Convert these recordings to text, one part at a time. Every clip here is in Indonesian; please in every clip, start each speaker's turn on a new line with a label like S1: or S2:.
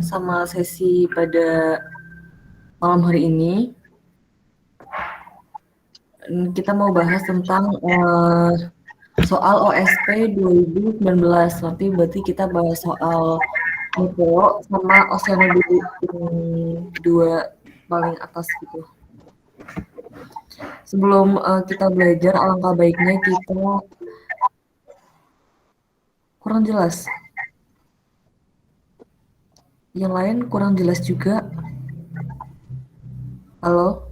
S1: sama sesi pada malam hari ini. Kita mau bahas tentang soal OSP 2019. Nanti berarti kita bahas soal mikro sama oceano dulu, dua paling atas gitu. Sebelum kita belajar, alangkah baiknya kita kurang jelas. Yang lain kurang jelas juga. Halo?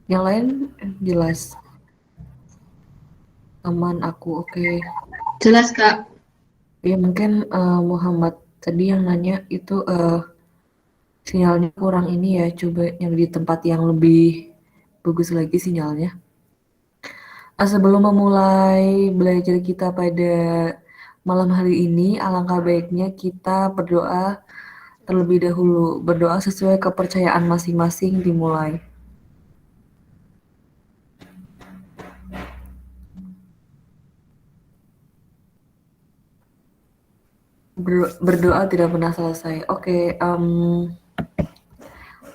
S1: Yang lain jelas. Aman aku, oke.
S2: Jelas, Kak.
S1: Ya mungkin Muhammad tadi yang nanya itu sinyalnya kurang ini ya, coba yang di tempat yang lebih bagus lagi sinyalnya. Sebelum memulai belajar kita pada malam hari ini, alangkah baiknya kita berdoa terlebih dahulu. Berdoa sesuai kepercayaan masing-masing dimulai. Berdoa tidak pernah selesai. Oke,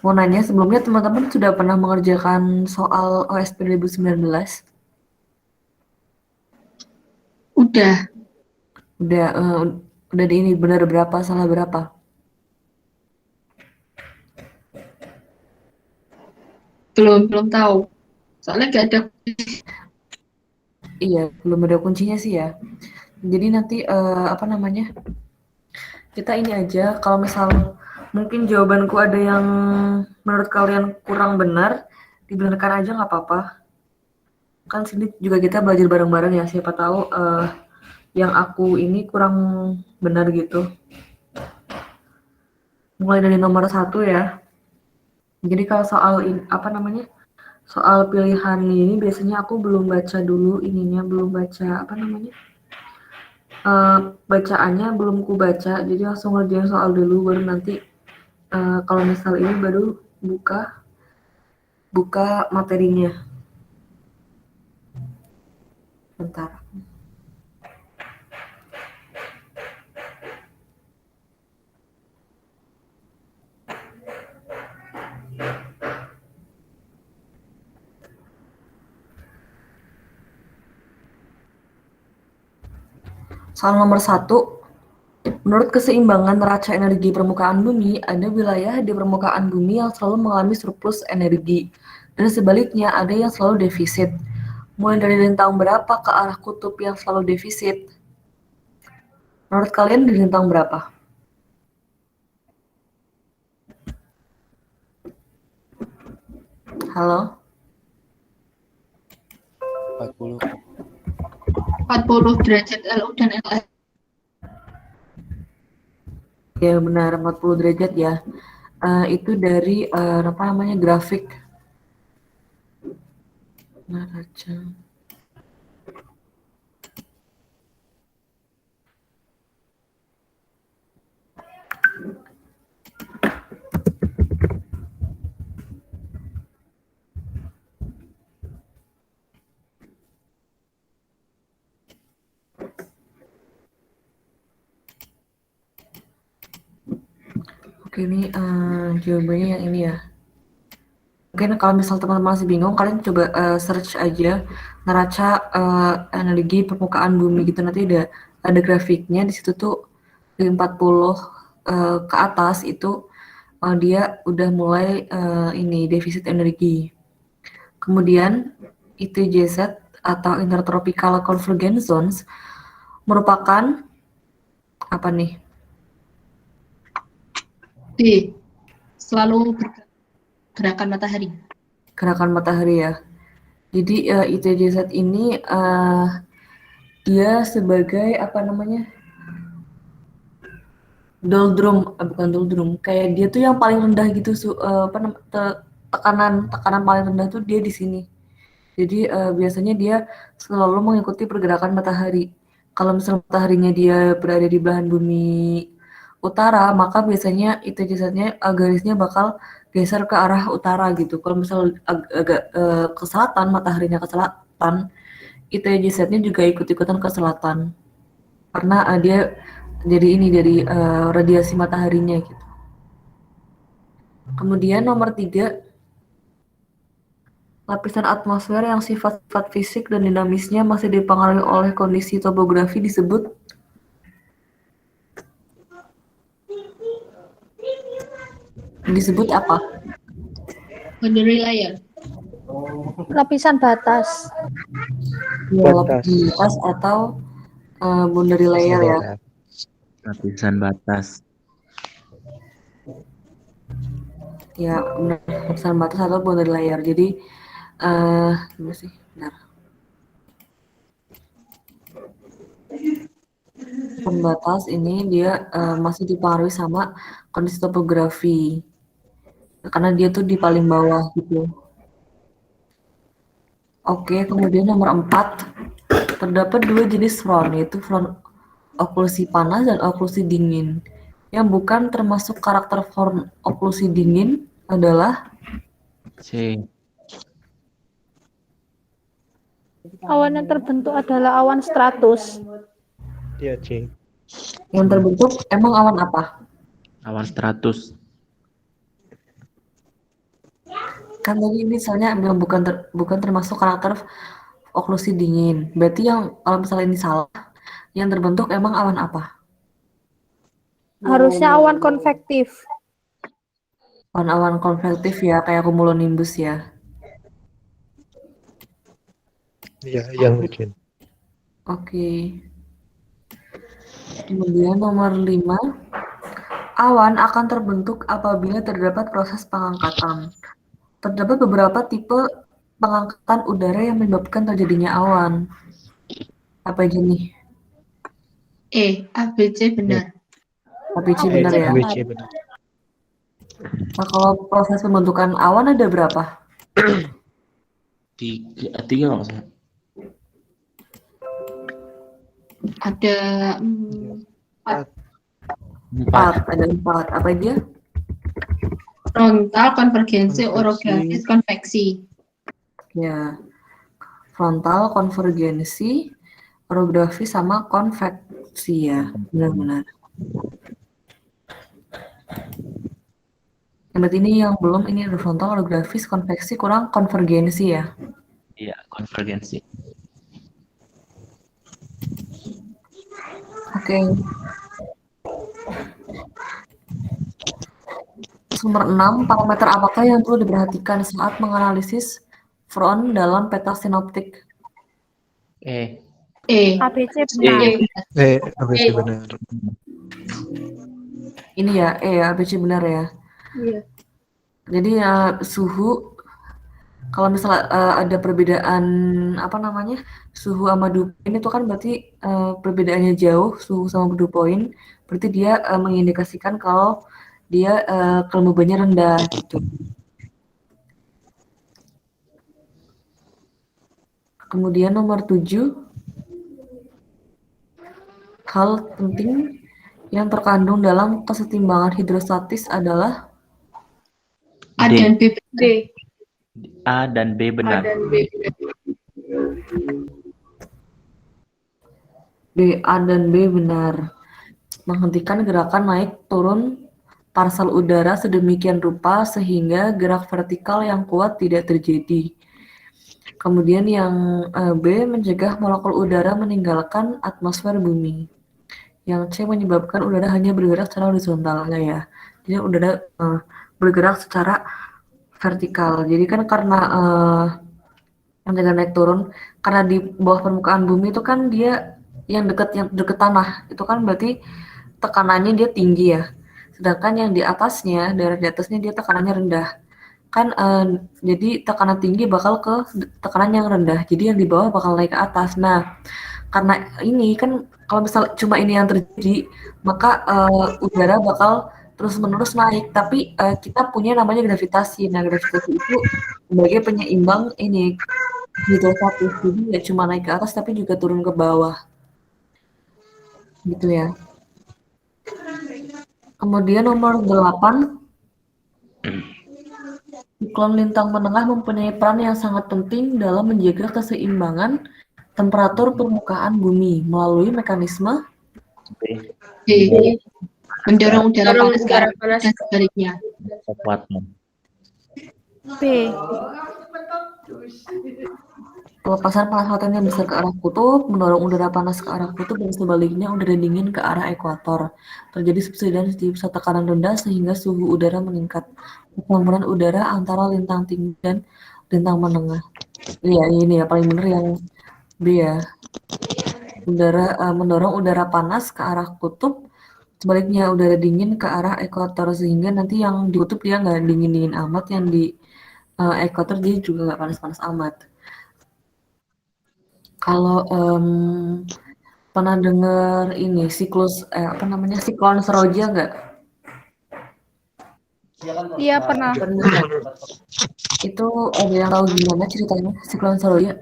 S1: mau nanya sebelumnya teman-teman sudah pernah mengerjakan soal OSP 2019?
S2: Udah.
S1: Udah di ini benar berapa salah berapa?
S2: Belum tahu. Soalnya gak ada.
S1: Iya, belum ada kuncinya sih ya. Jadi nanti apa namanya? Kita ini aja kalau misal mungkin jawabanku ada yang menurut kalian kurang benar, dibenarkan aja nggak apa-apa. Kan sini juga kita belajar bareng-bareng ya, siapa tahu yang aku ini kurang benar gitu. Mulai dari nomor 1 ya. Jadi kalau soal apa namanya? Soal pilihan ini biasanya aku belum baca dulu ininya, belum baca apa namanya? Bacaannya belum ku baca, jadi langsung ngerjain soal dulu baru nanti kalau misal ini baru buka materinya. Bentar. Soal nomor 1, menurut keseimbangan neraca energi permukaan bumi, ada wilayah di permukaan bumi yang selalu mengalami surplus energi, dan sebaliknya ada yang selalu defisit. Mulai dari rentang berapa ke arah kutub yang selalu defisit? Menurut kalian di rentang berapa? Halo?
S3: 40.
S2: 40 derajat LU dan LS.
S1: Ya benar, 40 derajat ya. Itu dari apa namanya grafik neraca. Oke, ini jawabannya yang ini ya. Mungkin kalau misal teman-teman masih bingung, kalian coba search aja neraca energi permukaan bumi gitu, nanti ada grafiknya di situ tuh di 40 ke atas itu dia udah mulai ini defisit energi. Kemudian ITJZ atau Intertropical Convergence Zones merupakan apa nih?
S2: D. Selalu gerakan matahari.
S1: Gerakan matahari ya. Jadi ITJZ ini dia sebagai apa namanya? Bukan doldrum, kayak dia tuh yang paling rendah gitu tekanan paling rendah tuh dia di sini. Jadi biasanya dia selalu mengikuti pergerakan matahari. Kalau misalnya mataharinya dia berada di belahan bumi utara, maka biasanya itu jasadnya garisnya bakal geser ke arah utara gitu. Kalau misalnya agak ke selatan, mataharinya ke selatan, itu jasadnya juga ikut-ikutan ke selatan. karena dia dari radiasi mataharinya gitu. Kemudian nomor 3, lapisan atmosfer yang sifat-sifat fisik dan dinamisnya masih dipengaruhi oleh kondisi topografi disebut apa?
S2: Boundary layer.
S3: Lapisan batas.
S1: Ya, lapisan batas atau boundary layer ya.
S4: Lapisan batas.
S1: Ya, benar. Lapisan batas atau boundary layer. Jadi, gimana sih? Benar. Pembatas ini dia masih dipengaruhi sama kondisi topografi. Karena dia tuh di paling bawah gitu. Oke, kemudian nomor 4, terdapat 2 jenis front, yaitu front oklusi panas dan oklusi dingin. Yang bukan termasuk karakter front oklusi dingin adalah
S4: C.
S3: Awan yang terbentuk adalah awan stratus.
S5: Iya, C.
S1: yang terbentuk emang awan apa?
S4: Awan stratus.
S1: Kan tadi misalnya bilang bukan termasuk karakter oklusi dingin. Berarti yang kalau misalnya ini salah, yang terbentuk emang awan apa?
S3: Harusnya awan konvektif.
S1: Awan-awan konvektif ya, kayak cumulonimbus ya.
S5: Iya, yang bikin.
S1: Oke. Kemudian nomor 5, awan akan terbentuk apabila terdapat proses pengangkatan. Terdapat beberapa tipe pengangkatan udara yang menyebabkan terjadinya awan. Apa aja nih?
S2: A, B, C benar.
S1: ABC benar ya?
S5: ABC benar.
S1: Nah, kalau proses pembentukan awan ada berapa?
S4: 3 nggak masalah.
S2: Ada
S1: 4. Ada 4. Apa dia?
S2: frontal, konvergensi,
S5: Konveksi.
S2: orografis, konveksi.
S1: Ya, frontal, konvergensi, orografi, sama konveksi ya. Benar-benar. Berarti ini yang belum, ini ada frontal, orografis, konveksi, kurang konvergensi ya.
S4: Iya, konvergensi.
S1: Oke. Nomor 6, parameter apakah yang perlu diperhatikan saat menganalisis front dalam peta sinoptik?
S4: E.
S3: ABC benar.
S5: ABC benar.
S1: Ini ya, ABC benar ya.
S3: Iya.
S1: Jadi suhu, kalau misalnya ada perbedaan suhu sama dew point itu kan berarti perbedaannya jauh, suhu sama dew point, berarti dia mengindikasikan kalau dia kelembabannya rendah gitu. Kemudian nomor 7, hal penting yang terkandung dalam kesetimbangan hidrostatis adalah
S2: A
S4: D.
S2: dan B benar.
S4: A dan B benar.
S1: A dan B benar. Menghentikan gerakan naik turun parsel udara sedemikian rupa sehingga gerak vertikal yang kuat tidak terjadi. Kemudian yang B, mencegah molekul udara meninggalkan atmosfer bumi. Yang C, menyebabkan udara hanya bergerak secara horizontal ya. Jadi udara bergerak secara vertikal. Jadi kan karena mencegah naik turun, karena di bawah permukaan bumi itu kan dia yang dekat tanah, itu kan berarti tekanannya dia tinggi ya. Sedangkan yang di atasnya, daerah di atasnya dia tekanannya rendah. Kan jadi tekanan tinggi bakal ke tekanan yang rendah. Jadi yang di bawah bakal naik ke atas. Nah, karena ini kan kalau misal cuma ini yang terjadi, maka udara bakal terus-menerus naik. Tapi kita punya namanya gravitasi. Nah, gravitasi itu sebagai penyeimbang ini hidrostatis. Jadi nggak cuma naik ke atas, tapi juga turun ke bawah. Gitu ya. Kemudian nomor 8, siklon lintang menengah mempunyai peran yang sangat penting dalam menjaga keseimbangan temperatur permukaan bumi melalui mekanisme
S2: D. Mendorong udara
S6: Mendorong
S2: panas ke
S6: udara
S2: arah
S6: panas
S2: dan sebaliknya.
S4: Ekuator.
S3: B.
S1: Pelepasan panas matahari yang besar ke arah kutub mendorong udara panas ke arah kutub dan sebaliknya udara dingin ke arah ekuator. Terjadi subsidence di pusat tekanan rendah sehingga suhu udara meningkat. Percampuran udara antara lintang tinggi dan lintang menengah. Iya, ini ya paling benar yang B ya. Mendorong udara panas ke arah kutub, sebaliknya udara dingin ke arah ekuator sehingga nanti yang di kutub dia nggak dingin-dingin amat, yang di ekuator dia juga nggak panas-panas amat. Kalau pernah dengar ini siklus siklon seroja nggak?
S3: Iya pernah.
S1: Itu ada yang tahu gimana ceritanya siklon seroja?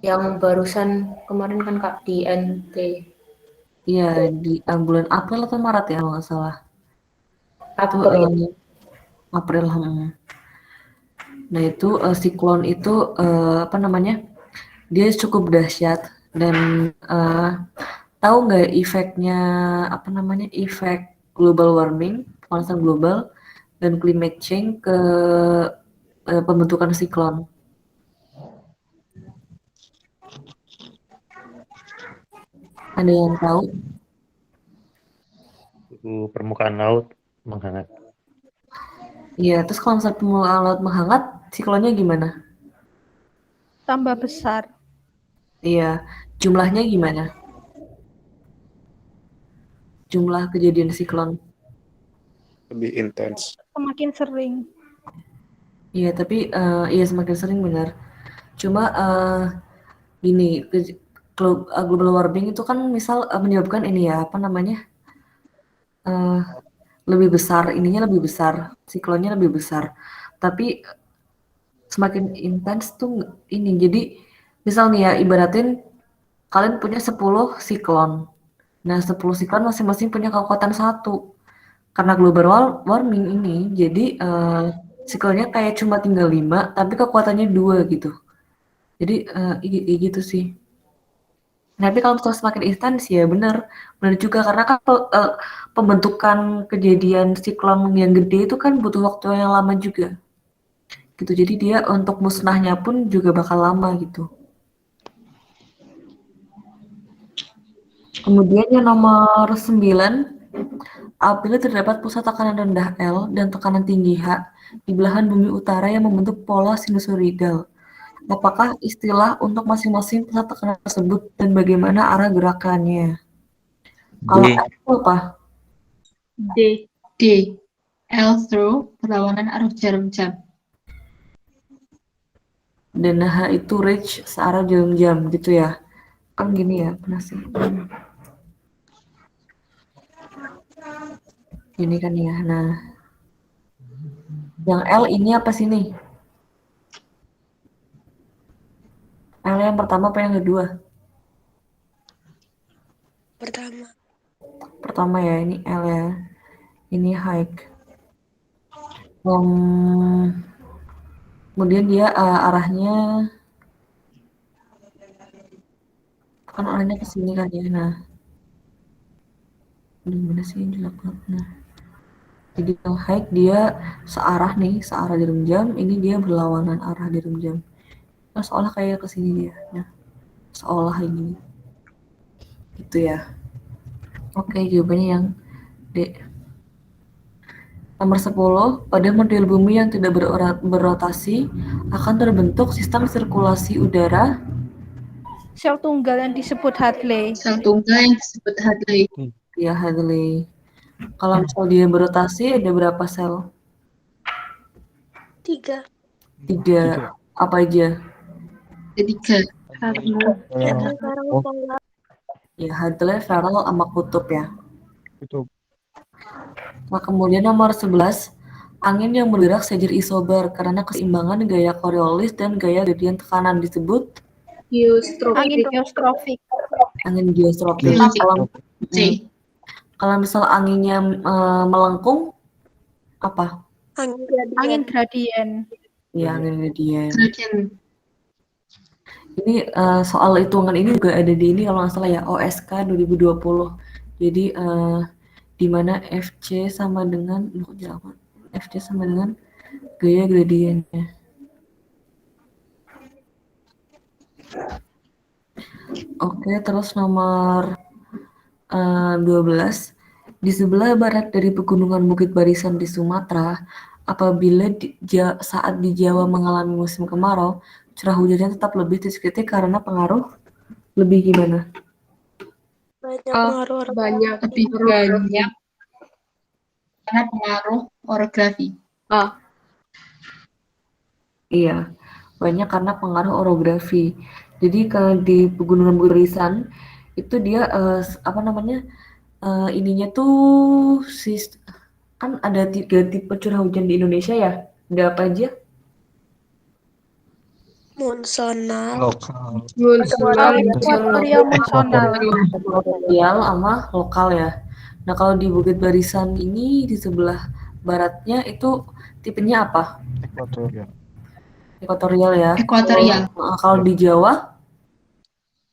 S6: yang barusan kemarin kan Kak di NT.
S1: Iya, di bulan April atau Maret ya kalau nggak salah. Itu
S6: April.
S1: April. Nah itu siklon itu dia cukup dahsyat dan tahu nggak efeknya efek global warming, pemanasan global dan climate change ke pembentukan siklon. Ada yang tahu?
S5: Suhu permukaan laut menghangat.
S1: Iya, terus kalau misalnya permukaan laut menghangat, siklonnya gimana?
S3: Tambah besar.
S1: Iya, jumlahnya gimana? Jumlah kejadian siklon.
S7: Lebih intens.
S3: Semakin sering.
S1: Iya, tapi iya semakin sering benar. Cuma gini, global warming itu kan misal menyebabkan ini ya, lebih besar, siklonnya lebih besar. Tapi semakin intens tuh ini. Jadi misal nih ya, ibaratin kalian punya 10 siklon. Nah, 10 siklon masing-masing punya kekuatan 1. Karena global warming ini, jadi siklonnya kayak cuma tinggal 5, tapi kekuatannya 2 gitu. Jadi gitu sih. Tapi kalau misalnya semakin intens ya benar juga karena kan pembentukan kejadian siklon yang gede itu kan butuh waktu yang lama juga. Gitu. Jadi dia untuk musnahnya pun juga bakal lama gitu. Kemudian yang nomor 9, apabila terdapat pusat tekanan rendah L dan tekanan tinggi H di belahan bumi utara yang membentuk pola sinusoidal. Apakah istilah untuk masing-masing pusat tekanan tersebut dan bagaimana arah gerakannya? Kalau
S4: D.
S1: L itu apa?
S6: D.
S2: D. L through perlawanan arus jarum jam.
S1: Dan H itu reach searah jarum jam gitu ya. Kan gini ya, pernah sih. Gini kan ya. Nah, yang L ini apa sih nih? L yang pertama apa yang kedua?
S6: Pertama.
S1: Pertama ya, ini L ya. Ini hike. Kemudian dia arahnya kan arahnya ke sini kan ya. Nah, di mana sih yang dilakukan? Nah, jadi yang hike dia searah jarum jam. Ini dia berlawanan arah jarum jam. Nah, seolah kayak ke sini dia. Nah, seolah ini. Gitu ya. Oke, jawabannya yang D. Nomor 10, pada model bumi yang tidak berotasi akan terbentuk sistem sirkulasi udara.
S3: Sel tunggal yang disebut Hadley.
S2: Sel tunggal yang disebut Hadley.
S1: Ya, Hadley. Kalau misal dia berotasi ada berapa sel?
S6: 3.
S1: 3. Apa aja?
S2: Ketiga.
S1: Ya, Hadley, Ferrel, sama kutub ya.
S5: Itu
S1: Nah, kemudian nomor 11, angin yang bergerak sejajar isobar karena keseimbangan gaya Coriolis dan gaya gradien tekanan disebut
S3: Angin geostrofik.
S1: angin geostropik.
S2: C.
S1: Kalau misal anginnya melengkung, apa?
S3: Angin gradien.
S1: Ya, angin gradien.
S2: Gradien.
S1: Ini soal hitungan ini juga ada di ini kalau nggak salah ya, OSK 2020. Jadi di mana FC sama dengan FC sama dengan gaya gradiennya. Oke, terus nomor 12. Di sebelah barat dari pegunungan Bukit Barisan di Sumatera, apabila saat di Jawa mengalami musim kemarau, curah hujannya tetap lebih titik-titik karena pengaruh lebih gimana?
S8: Banyak pengaruh
S2: Banyak lebih banyak karena pengaruh orografi.
S1: Iya, banyak karena pengaruh orografi. Jadi kalau di pegunungan Bukit Barisan itu dia ininya tuh kan ada 3 tipe curah hujan di Indonesia ya. Ada apa aja?
S8: Monsonal.
S5: Lokal.
S3: Ekuatoria monsonal.
S1: Ekuatorial sama lokal ya. Nah kalau di Bukit Barisan ini di sebelah baratnya itu tipenya apa?
S5: Ekuatorial.
S1: Ekuatorial ya.
S2: Ekuatorial.
S1: Kalau di Jawa?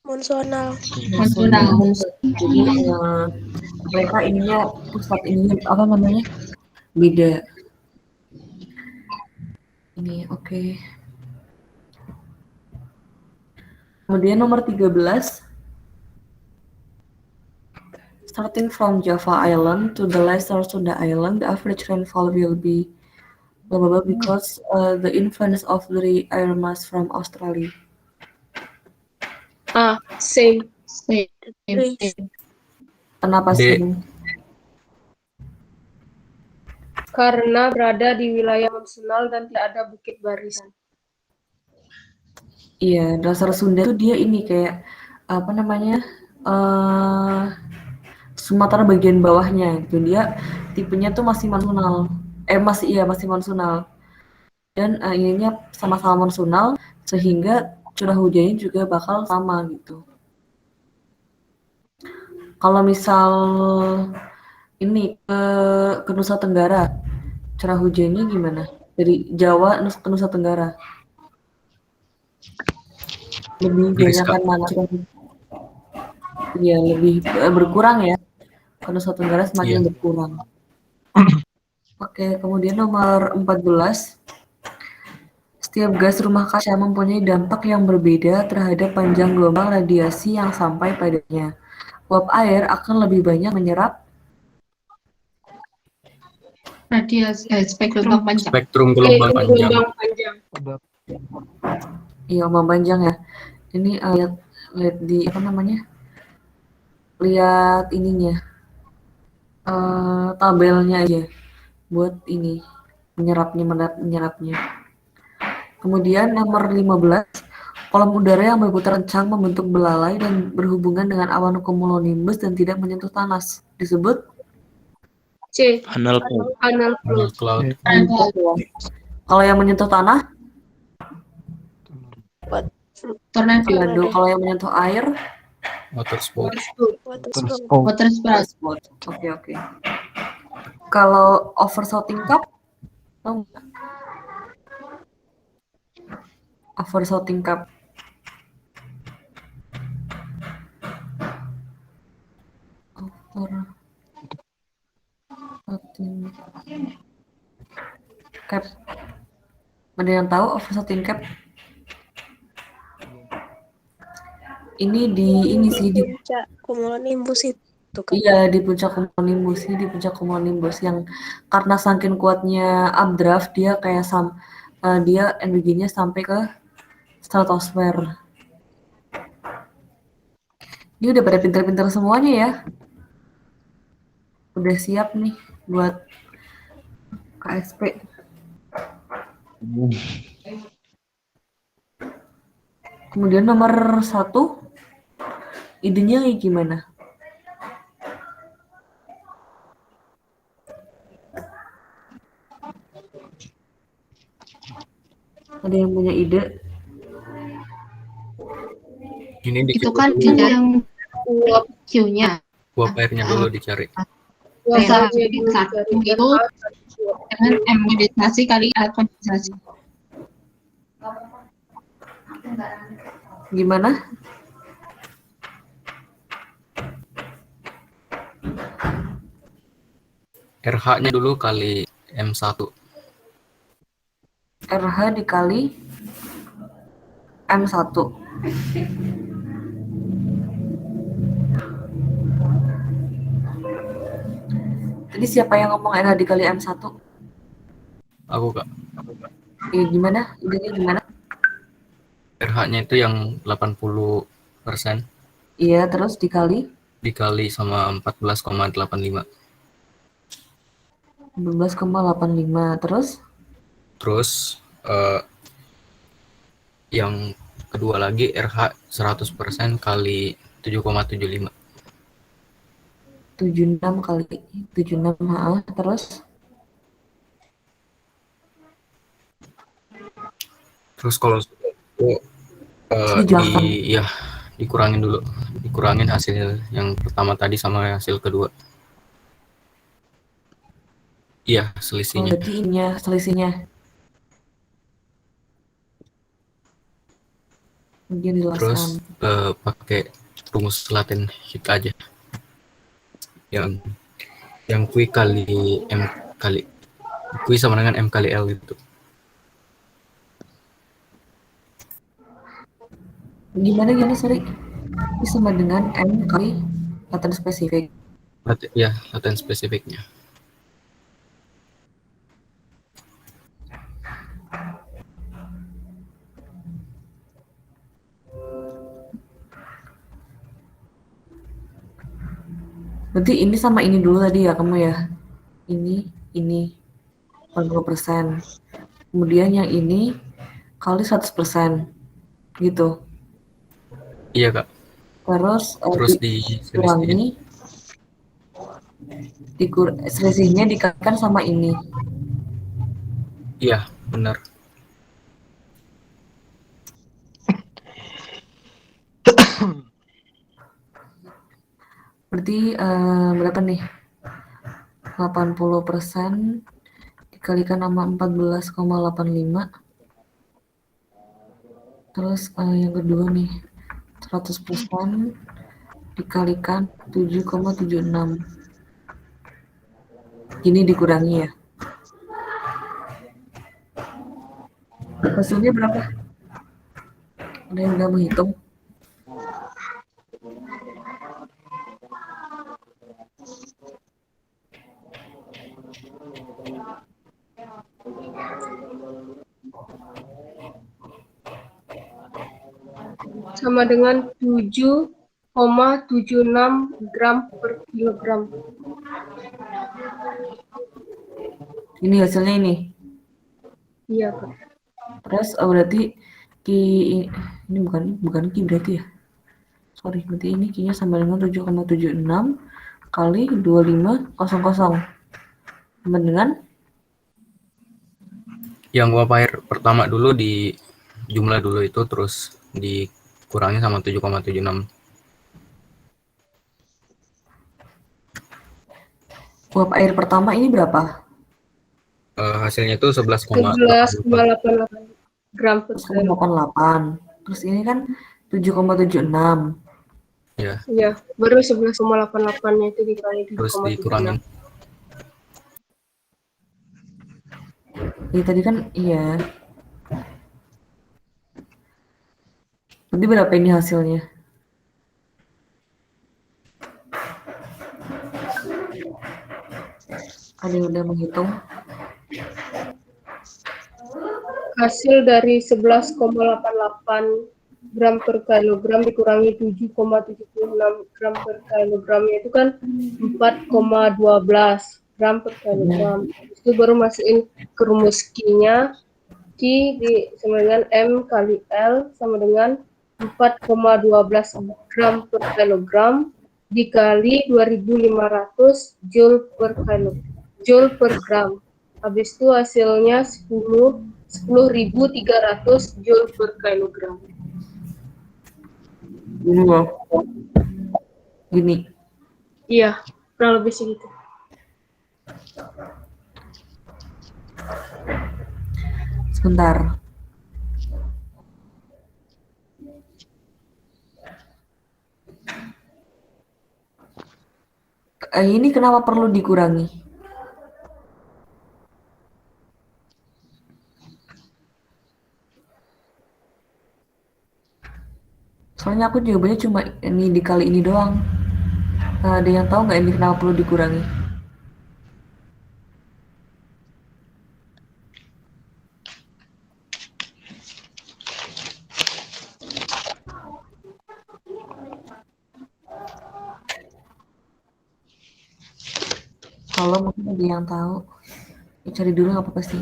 S8: Monsonal.
S2: Monsonal.
S1: Jadi mereka ininya pusat ininya apa namanya? Beda. Ini oke. Kemudian nomor 13. Starting from Java Island to the Lesser Sunda Island, the average rainfall will be blah blah blah because the influence of the air mass from Australia.
S6: Same.
S1: Kenapa
S7: D.
S1: sih?
S6: Karena berada di wilayah monsonal dan tidak ada bukit barisan.
S1: Iya, dasar Sunda tuh dia ini kayak apa namanya? Sumatera bagian bawahnya gitu. Dia tipenya tuh masih monsonal. Masih monsonal. Dan ininya sama-sama monsonal sehingga curah hujannya juga bakal sama gitu. Kalau misal ini ke Nusa Tenggara, curah hujannya gimana? Dari Jawa ke Nusa Tenggara. Lebih banyak kan mana? Iya, lebih berkurang ya. Ke Nusa Tenggara semakin berkurang. Oke, kemudian nomor 14. Setiap gas rumah kaca mempunyai dampak yang berbeda terhadap panjang gelombang radiasi yang sampai padanya. Uap air akan lebih banyak menyerap
S2: Spektrum panjang.
S7: Spektrum gelombang panjang.
S1: Iya, gelombang panjang ya. Ini lihat di apa namanya? Lihat ininya. Tabelnya aja buat ini menyerapnya. Kemudian nomor 15, kolom udara yang berputar kencang membentuk belalai dan berhubungan dengan awan cumulonimbus dan tidak menyentuh tanah disebut
S6: C.
S4: Funnel cloud.
S1: Kalau yang menyentuh tanah
S2: Tornado.
S1: kalau yang menyentuh air
S7: Water sport.
S2: Water spout.
S1: Oke. Kalau overshooting cup tahu nggak? Overshooting cup ada yang tahu overshooting cap? Ini sih di
S8: Puncak cumulonimbus itu kan.
S1: Iya, di puncak cumulonimbus yang karena saking kuatnya updraft dia kayak dia energinya sampai ke stratosfer. Ini udah pada pinter-pinter semuanya ya. Udah siap nih buat KSP. Kemudian nomor 1, idenya gimana? Ada yang punya ide?
S7: Ini
S2: Itu kan yang uap Q-nya.
S7: uap airnya dulu dicari.
S2: Dasar itu dengan M kondensasi kali A kondensasi.
S1: Gimana?
S7: RH-nya dulu kali M1.
S1: RH dikali M1. Tadi siapa yang ngomong RH dikali M1?
S7: Aku Kak.
S1: Gimana? Idenya gimana?
S7: RH-nya itu yang 80%
S1: Iya, terus dikali
S7: dikali sama 14,85.
S1: 12,85. Terus
S7: Terus yang kedua lagi RH 100% kali 7,75.
S1: 76 kali 76. Terus
S7: Terus kalau itu
S1: dijelaskan.
S7: ya dikurangin dulu. Dikurangin hasil yang pertama tadi sama hasil kedua. Iya, selisihnya.
S1: Berarti ininya selisihnya. Kemudian
S7: Terus
S1: dijelaskan.
S7: pakai rumus laten hit aja. Yang Q kali M kali Q sama dengan M kali L itu.
S1: Gimana sorry? Ini sama dengan M kali laten spesifik.
S7: Ya, laten spesifiknya.
S1: Berarti ini sama ini dulu tadi ya kamu ya? Ini 40%. Kemudian yang ini kali 100%. Gitu.
S7: Iya Kak.
S1: Terus
S7: dikurangi.
S1: selisihnya dikalikan sama ini.
S7: Iya, benar.
S1: Berarti berapa nih? 80% dikalikan sama 14,85. Terus yang kedua nih 100% dikalikan 7,76. Ini dikurangi ya. Hasilnya berapa? Ada yang udah menghitung?
S6: Sama dengan 7,76 gram per kilogram.
S1: Ini hasilnya ini.
S6: Iya, Kak.
S1: Terus berarti ini bukan Ki berarti ya. Sorry, berarti ini Ki-nya sama dengan 7,76 kali 2500. Sama dengan
S7: yang uap air pertama dulu di jumlah dulu itu, terus dikurangi sama 7,76.
S1: uap air pertama ini berapa?
S7: Hasilnya itu
S6: 11,88 gram per kilo.
S1: 11,88. Terus ini kan 7,76.
S7: Ya.
S6: Iya, baru 11,88-nya itu dikali
S7: Terus
S6: 7,76.
S7: dikurangin.
S1: Tadi kan iya. Berarti berapa ini hasilnya? Ada yang udah menghitung?
S6: Hasil dari 11,88 gram per kilogram dikurangi 7,76 gram per kilogramnya itu kan 4,12 gram per kilogram. Itu baru masukin ke rumus Q-nya. Q sama dengan M kali L sama dengan 4,12 gram per kilogram dikali 2.500 joule per gram. Habis itu hasilnya 10.300 joule per kilogram.
S1: Ini loh. Gini.
S6: Iya, kurang lebih segitu.
S1: Sebentar. Ini kenapa perlu dikurangi? Soalnya aku jawabannya cuma ini dikali ini doang. Ada yang tahu nggak ini kenapa perlu dikurangi? Kalau mungkin ada yang tahu, ya, cari dulu nggak apa-apa sih.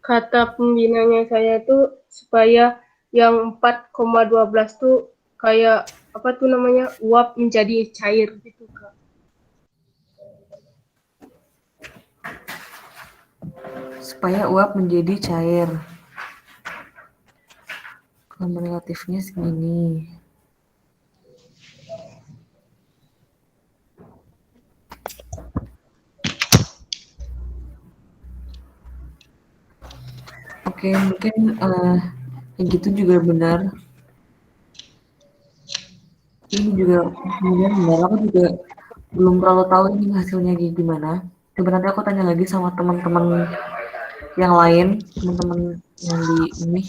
S6: Kata pembinanya saya itu supaya yang 4,12 tuh kayak apa tuh namanya, uap menjadi cair gitu Kak.
S1: Supaya uap menjadi cair. Kalau relatifnya segini. Oke, mungkin yang gitu juga benar. Ini juga kemudian benar, aku juga belum terlalu tahu ini hasilnya kayak gimana. Coba nanti aku tanya lagi sama teman-teman yang lain, teman-teman yang di ini.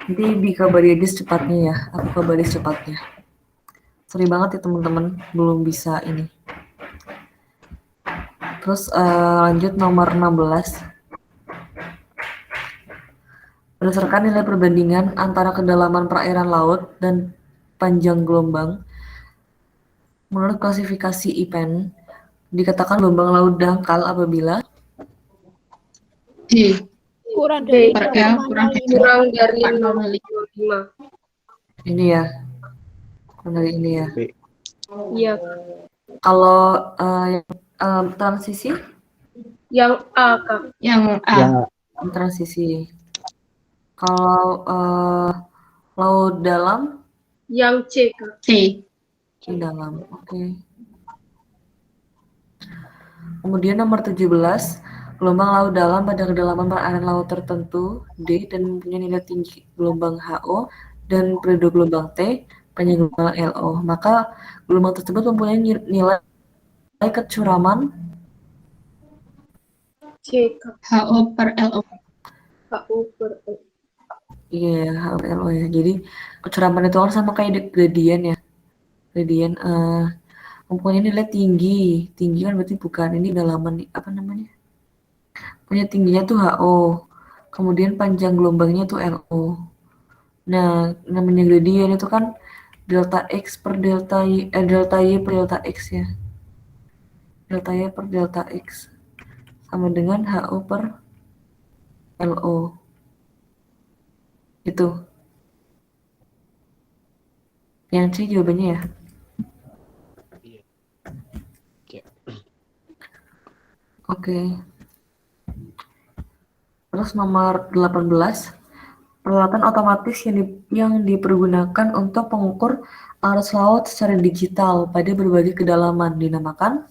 S1: Nanti dikabari aja secepatnya ya, aku kabari secepatnya. Sorry banget ya teman-teman, belum bisa ini. Terus lanjut nomor 16. Berdasarkan nilai perbandingan antara kedalaman perairan laut dan panjang gelombang, menurut klasifikasi IPEN, dikatakan gelombang laut dangkal apabila
S2: D.
S3: Kurang dari
S2: Per L kurang
S6: Kurang dari
S2: 0,5.
S6: 0,5.
S1: ini ya, kurang dari ini ya.
S6: Iya.
S1: Kalau transisi,
S6: Yang A Kak.
S2: Yang A.
S1: transisi. Kalau laut dalam,
S6: Yang C Kak.
S2: C.
S1: di dalam, oke. Kemudian nomor 17, gelombang laut dalam pada kedalaman perairan laut tertentu D dan mempunyai nilai tinggi gelombang HO dan periode gelombang T, panjang gelombang LO. Maka gelombang tersebut mempunyai nilai kecuraman
S6: C Kak.
S2: HO per LO.
S6: HO per L.
S1: iya HO ya. Jadi kecuraman itu kan sama kayak gradien ya. Gradien mempunyai nilai tinggi. Tinggi kan berarti bukan ini dalaman apa namanya? Punya tingginya tuh HO. Kemudian panjang gelombangnya tuh LO. Nah, namanya gradien itu kan delta X per delta Y, delta Y per delta X ya. Delta Y per delta X sama dengan HO per LO. Itu. Yang C jawabannya ya. Oke. Terus nomor 18. Peralatan otomatis yang dipergunakan untuk mengukur arus laut secara digital pada berbagai kedalaman dinamakan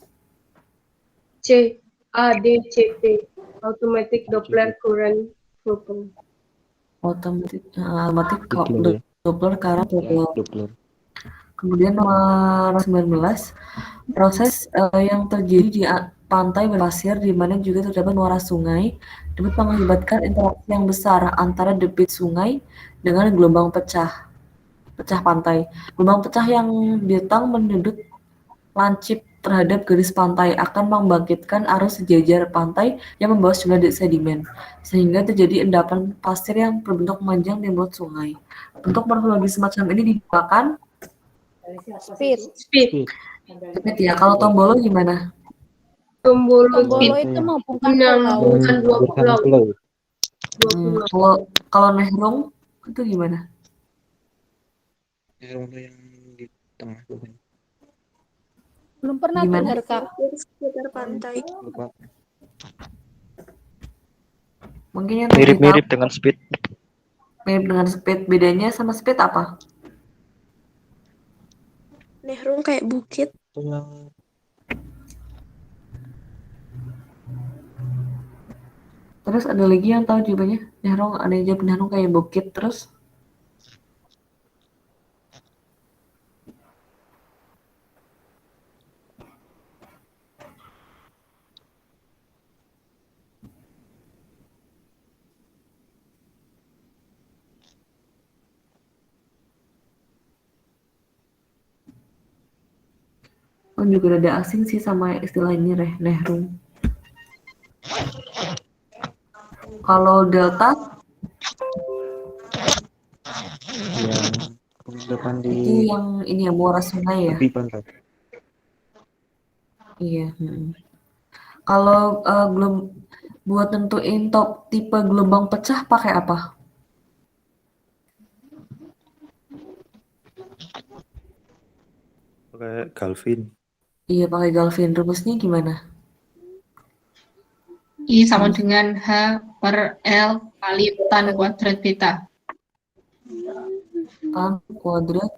S6: C. ADCP. Automatic Doppler Current Probe.
S1: automatic Doppler current
S5: Doppler.
S1: Kemudian nomor 19, proses yang terjadi di pantai berpasir di mana juga terdapat muara sungai dapat mengakibatkan interaksi yang besar antara debit sungai dengan gelombang pecah pantai. Gelombang pecah yang datang menyudut lancip terhadap garis pantai akan membangkitkan arus sejajar pantai yang membawa sejumlah sedimen, sehingga terjadi endapan pasir yang berbentuk memanjang di mulut sungai. Bentuk morfologi semacam ini dinamakan
S3: speed.
S6: Speed.
S1: ya. Kalau tombolo gimana?
S6: Tombolo
S3: Tombolo itu menghubungkan
S6: menambahkan dua pulau.
S1: Kalau nehrung itu gimana?
S5: Yang di tengah bukan?
S3: belum pernah
S1: Gimana?
S3: dengar Kak.
S8: Sekitar pantai.
S5: Lupa.
S1: Mungkin yang
S5: Mirip-mirip dengan speed.
S1: mirip dengan speed. Bedanya sama speed apa?
S8: Nehrung kayak bukit.
S5: Itu yang
S1: Terus ada lagi yang tahu jawabannya? Nehrong, ada yang jawab Nehrong kayak bukit terus. Oh, juga ada asing sih sama istilah ini Nehrung. Kalau delta
S5: Yang depan
S1: itu
S5: di
S1: yang ini ya muara sungai ya.
S5: tepi pantai.
S1: Iya. Kalau buat nentuin tipe gelombang pecah pakai apa?
S5: Pakai Galvin.
S1: Iya pakai Galvin. Rumusnya gimana?
S2: I sama dengan H per L kali tan kuadrat beta.
S1: Tan kuadrat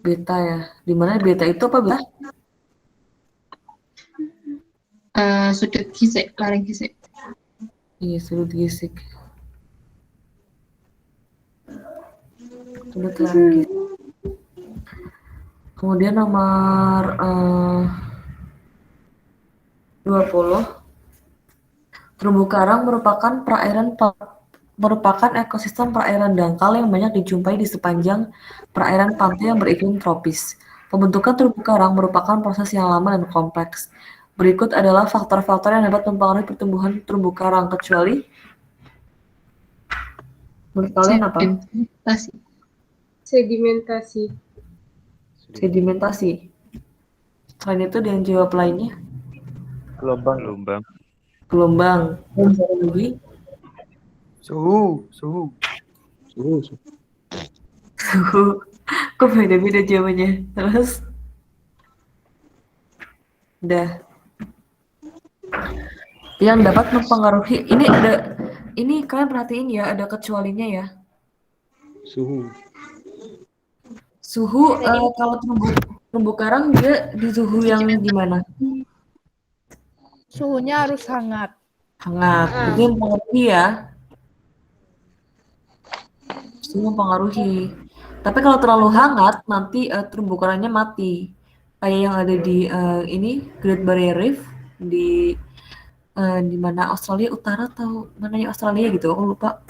S1: beta ya. Dimana beta itu apa beta?
S2: Sudut gisik, laring gisik.
S1: Iya sudut gisik. Sudut laring gisik. Kemudian nomor 20. Terumbu karang merupakan ekosistem perairan dangkal yang banyak dijumpai di sepanjang perairan pantai yang beriklim tropis. Pembentukan terumbu karang merupakan proses yang lama dan kompleks. Berikut adalah faktor-faktor yang dapat mempengaruhi pertumbuhan terumbu karang, kecuali menurut kalian apa?
S2: Sedimentasi.
S1: Sedimentasi. Selain itu, ada yang jawab lainnya?
S5: Gelombang.
S1: Gelombang. Lagi?
S5: Suhu.
S1: Kok beda-beda jawabannya? Terus? Udah. Yang dapat mempengaruhi, ini kalian perhatiin ya, ada kecualinya ya. Suhu, kalau terumbu karang dia di suhu yang gimana?
S3: Suhunya harus hangat.
S1: Hangat. Itu yang mempengaruhi ya. Suhu mempengaruhi. Tapi kalau terlalu hangat, nanti terumbu karangnya mati. Kayak yang ada di ini Great Barrier Reef di mana Australia Utara atau mananya Australia gitu, aku lupa.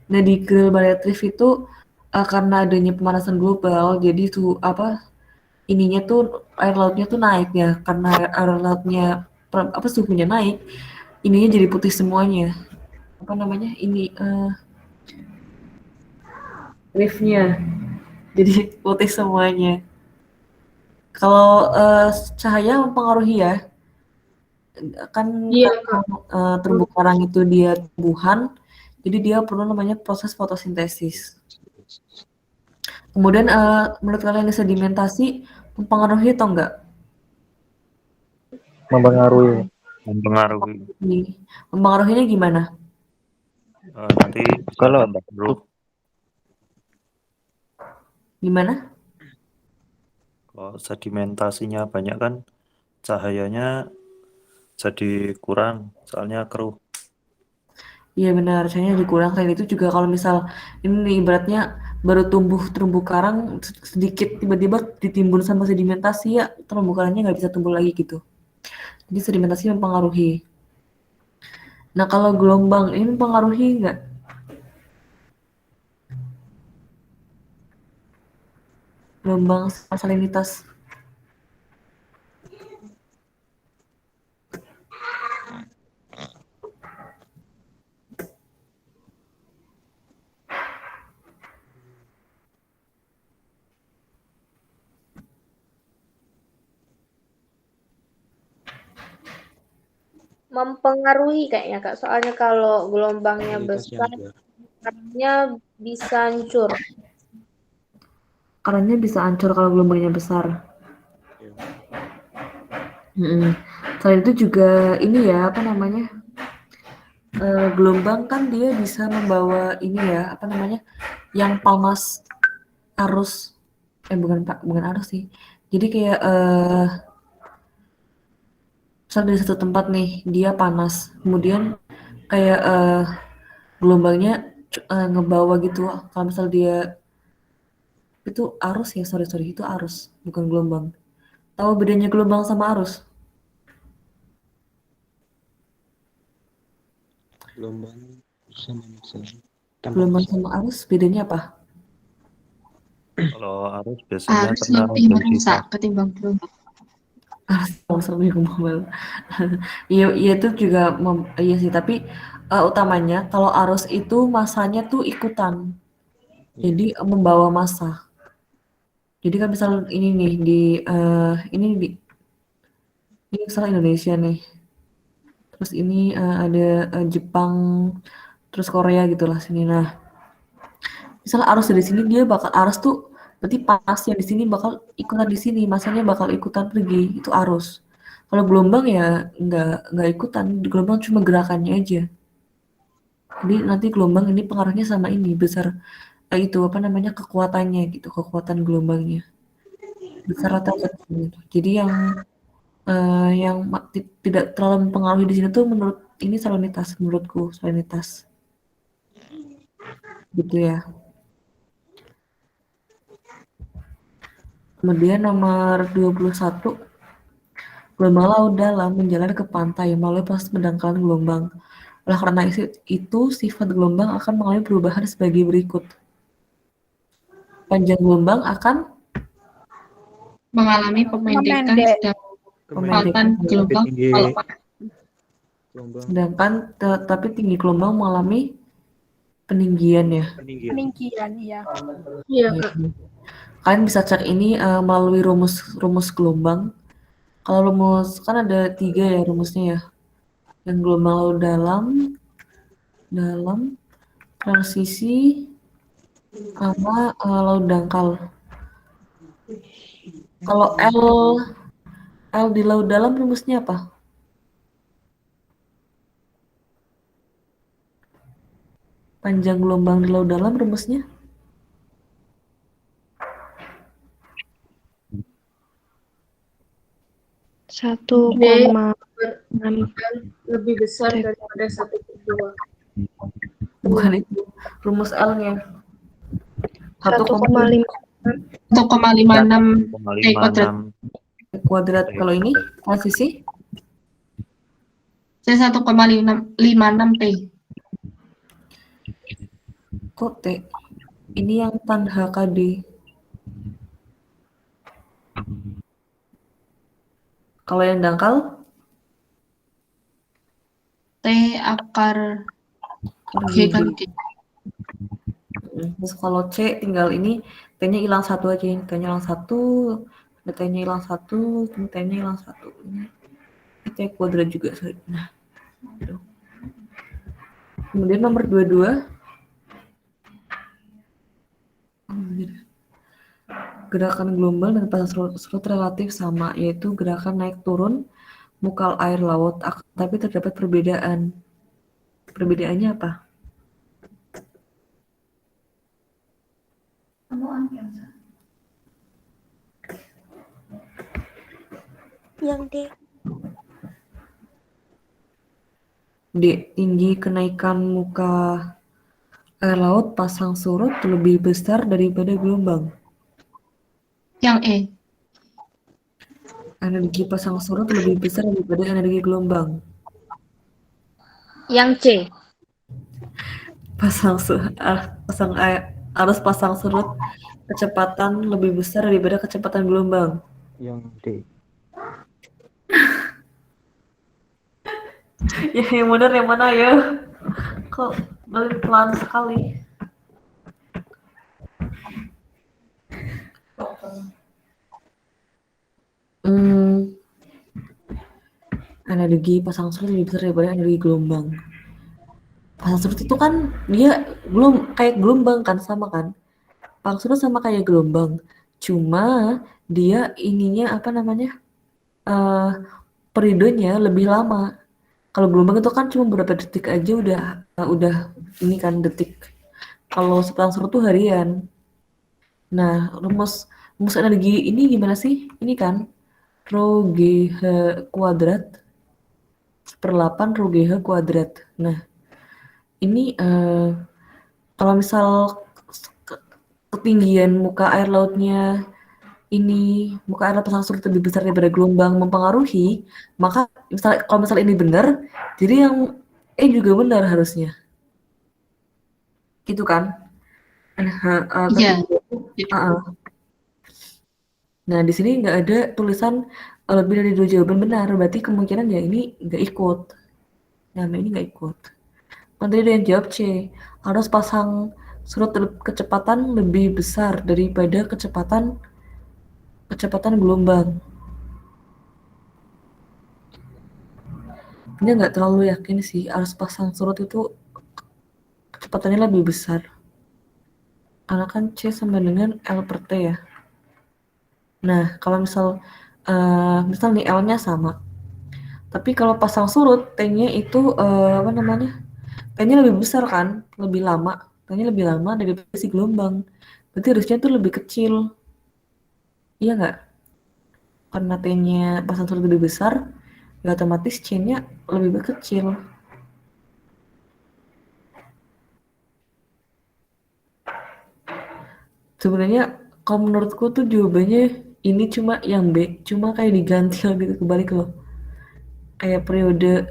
S1: Nah di Great Barrier Reef itu karena adanya pemanasan global, jadi tuh ininya tuh air lautnya tuh naik ya, karena air lautnya suhunya naik, ininya jadi putih semuanya. Apa namanya? Ini reefnya jadi putih semuanya. Kalau cahaya mempengaruhi ya, kan
S6: Iya,
S1: terumbu karang itu dia tumbuhan, jadi dia perlu namanya proses fotosintesis. Kemudian menurut kalian sedimentasi mempengaruhi atau enggak?
S5: Mempengaruhi.
S1: Mempengaruhinya gimana?
S9: Nanti
S5: Kalau
S1: Gimana?
S9: kalau sedimentasinya banyak kan cahayanya jadi kurang, soalnya keruh.
S1: Iya benar, cahayanya dikurang. Selain itu juga kalau misal ini ibaratnya baru tumbuh terumbu karang sedikit tiba-tiba ditimbun sama sedimentasi ya terumbu karangnya nggak bisa tumbuh lagi gitu. Jadi sedimentasi mempengaruhi. Nah kalau gelombang ini mempengaruhi nggak? Gelombang salinitas.
S10: Mempengaruhi kayaknya Kak, soalnya kalau gelombangnya besar, karangnya bisa hancur.
S1: Karangnya bisa hancur kalau gelombangnya besar. Selain itu juga ini ya gelombang kan dia bisa membawa ini ya yang panas arus bukan arus sih. Jadi kayak misal dari satu tempat nih dia panas, kemudian kayak gelombangnya ngebawa gitu. Kalau misal dia itu arus ya, sorry itu arus bukan gelombang. Tahu bedanya gelombang sama arus?
S11: Gelombang sama massa.
S1: Gelombang sama arus bedanya apa?
S9: Kalau arus biasanya
S2: Arus
S9: kena
S2: lebih merusak
S9: densitas.
S2: ketimbang gelombang.
S1: Arus lebih kebal. Iya itu juga iya sih, tapi utamanya kalau arus itu masanya tuh ikutan. Jadi membawa massa. Jadi kan misal ini nih ini misal Indonesia nih. Terus ini ada Jepang, terus Korea gitulah sini. Nah, misal arus dari sini dia bakal arus tuh berarti panasnya di sini bakal ikutan di sini, masanya bakal ikutan pergi, itu arus. Kalau gelombang ya nggak ikutan, gelombang cuma gerakannya aja. Jadi nanti gelombang ini pengaruhnya sama ini besar itu apa namanya kekuatannya gitu, kekuatan gelombangnya besar atau kecil gitu. Jadi yang tidak terlalu mempengaruhi di sini tuh menurut ini salinitas, menurutku salinitas gitu ya. Kemudian nomor 21, gelombang laut dalam menjalar ke pantai melalui proses pendangkalan gelombang. Oleh karena itu sifat gelombang akan mengalami perubahan sebagai berikut. Panjang gelombang akan
S2: Mengalami pemendekan sedang kecepatan gelombang melemah.
S1: Sedangkan tapi tinggi gelombang mengalami peninggian ya.
S3: Peninggian, iya.
S6: Iya,
S1: Ya.
S6: Kak.
S1: Kalian bisa cek ini melalui rumus gelombang. Kalau rumus kan ada 3 ya rumusnya ya. Yang gelombang laut dalam transisi sama laut dangkal. Kalau L di laut dalam rumusnya apa? Panjang gelombang di laut dalam rumusnya?
S8: Satu
S6: D
S8: koma
S6: lebih besar daripada 1/2.
S1: Bukan itu. Rumus L-nya.
S8: 1,5
S2: 1,56 T kuadrat.
S1: kuadrat. Kalau ini transisi?
S2: Saya 1,56 T.
S1: Kok T? Ini yang tan HKD. Kalau yang dangkal?
S2: T akar G kali D.
S1: Terus kalau C tinggal ini T-nya hilang 1 aja. T-nya hilang 1, T-nya hilang 1, T-nya hilang 1. Ini T kuadrat juga. Nah, gitu. Kemudian nomor 22. Gerakan gelombang dan pasang surut relatif sama, yaitu gerakan naik turun muka air laut, tapi terdapat perbedaan. Perbedaannya apa?
S8: yang D.
S1: D. Tinggi kenaikan muka air laut pasang surut lebih besar daripada gelombang.
S2: Yang E.
S1: Energi pasang surut lebih besar daripada energi gelombang.
S10: Yang C.
S1: Arus pasang surut kecepatan lebih besar daripada kecepatan gelombang.
S11: Yang D.
S1: Ya yang benar yang mana ya? Kok pelan sekali? Energi pasang surut lebih besar daripada energi gelombang. Pasang surut itu kan dia kayak gelombang kan, sama kan? Pasang surut sama kayak gelombang, cuma dia ininya apa namanya? Periodenya lebih lama. Kalau gelombang itu kan cuma beberapa detik aja udah ini kan detik. Kalau pasang surut tuh harian. Nah, rumus energi ini gimana sih? Ini kan rho GH kuadrat 1/8 rho GH kuadrat. Nah, ini kalau misal ketinggian muka air lautnya ini muka air laut pasang surut lebih besar daripada gelombang mempengaruhi, maka kalau misal ini benar, jadi yang juga benar harusnya. Gitu kan?
S2: Iya.
S1: Nah, di sini nggak ada tulisan lebih dari 2 jawaban benar, berarti kemungkinan ya ini nggak ikut. Nah, ini nggak ikut. Nanti ada yang jawab C, harus pasang surut kecepatan lebih besar daripada kecepatan gelombang. Ini nggak terlalu yakin sih, harus pasang surut itu kecepatannya lebih besar. Karena kan C sama dengan L per T ya. Nah, kalau misal nih L-nya sama. Tapi kalau pasang surut, T-nya itu T-nya lebih besar kan, lebih lama. T-nya lebih lama daripada si gelombang. Berarti harusnya itu lebih kecil. Iya nggak? Karena T-nya pasang surut lebih besar, ya otomatis C-nya lebih kecil. Sebenarnya kalau menurutku tuh jawabannya ini cuma yang B, cuma kayak diganti gitu kebalik loh. Kayak periode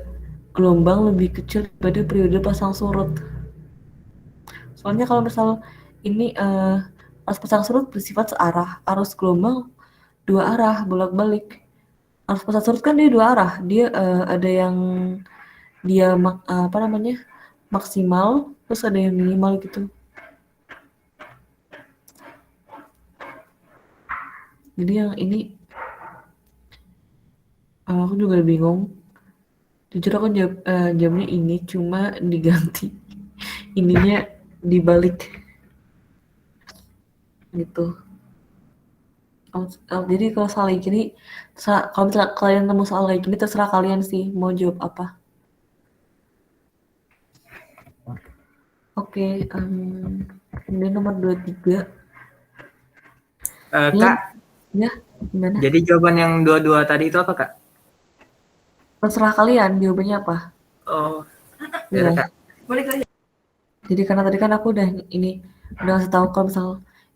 S1: gelombang lebih kecil daripada periode pasang surut. Soalnya kalau misal ini pas pasang surut bersifat searah, arus gelombang 2 arah bolak-balik. Arus pasang surut kan dia 2 arah, dia ada yang dia maksimal, terus ada yang minimal gitu. Jadi yang ini aku juga bingung. Jujur aku jawabnya ini cuma diganti ininya dibalik gitu. Jadi kalau soal kayak gini, kalau misalnya kalian nemu soal kayak gini terserah kalian sih mau jawab apa. Oke, ini nomor 23.
S12: Kak,
S1: ya gimana?
S12: jadi jawaban yang 22 tadi itu apa, Kak?
S1: Terserah kalian jawabannya apa.
S12: Oh,
S1: ya.
S12: Kak. Balik aja.
S1: Jadi karena tadi kan aku udah ngasih tahu kalau misal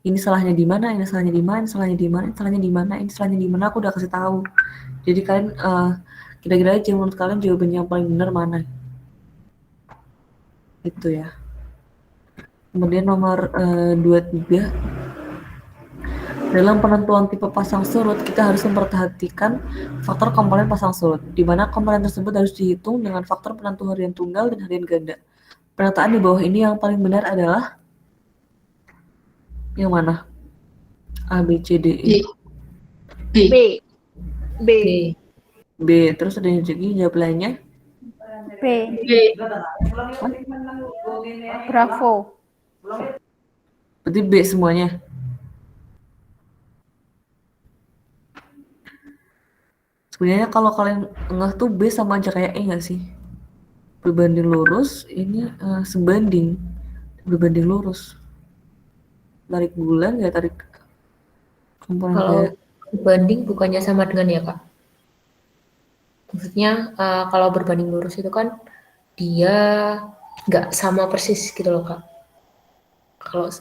S1: ini salahnya di mana, ini salahnya di mana, ini salahnya di mana, ini salahnya di mana, ini salahnya di mana, aku udah kasih tahu. Jadi kalian kira-kira aja menurut kalian jawaban yang paling benar mana? Itu ya. Kemudian nomor 23. Dalam penentuan tipe pasang surut, kita harus memperhatikan faktor komponen pasang surut, di mana komponen tersebut harus dihitung dengan faktor penentu harian tunggal dan harian ganda. Pernyataan di bawah ini yang paling benar adalah yang mana? A, B, C, D, E. B. Terus ada yang jadi jawabannya?
S3: B. Bravo.
S1: Berarti B semuanya. Sebenarnya kalau kalian ngeh tuh B sama aja kayak E nggak sih? Berbanding lurus, ini sebanding. Berbanding lurus. Tarik bulan ya tarik komponen.
S13: Kalau berbanding bukannya sama dengan ya, Kak? Maksudnya kalau berbanding lurus itu kan dia nggak sama persis gitu loh, Kak. Kalau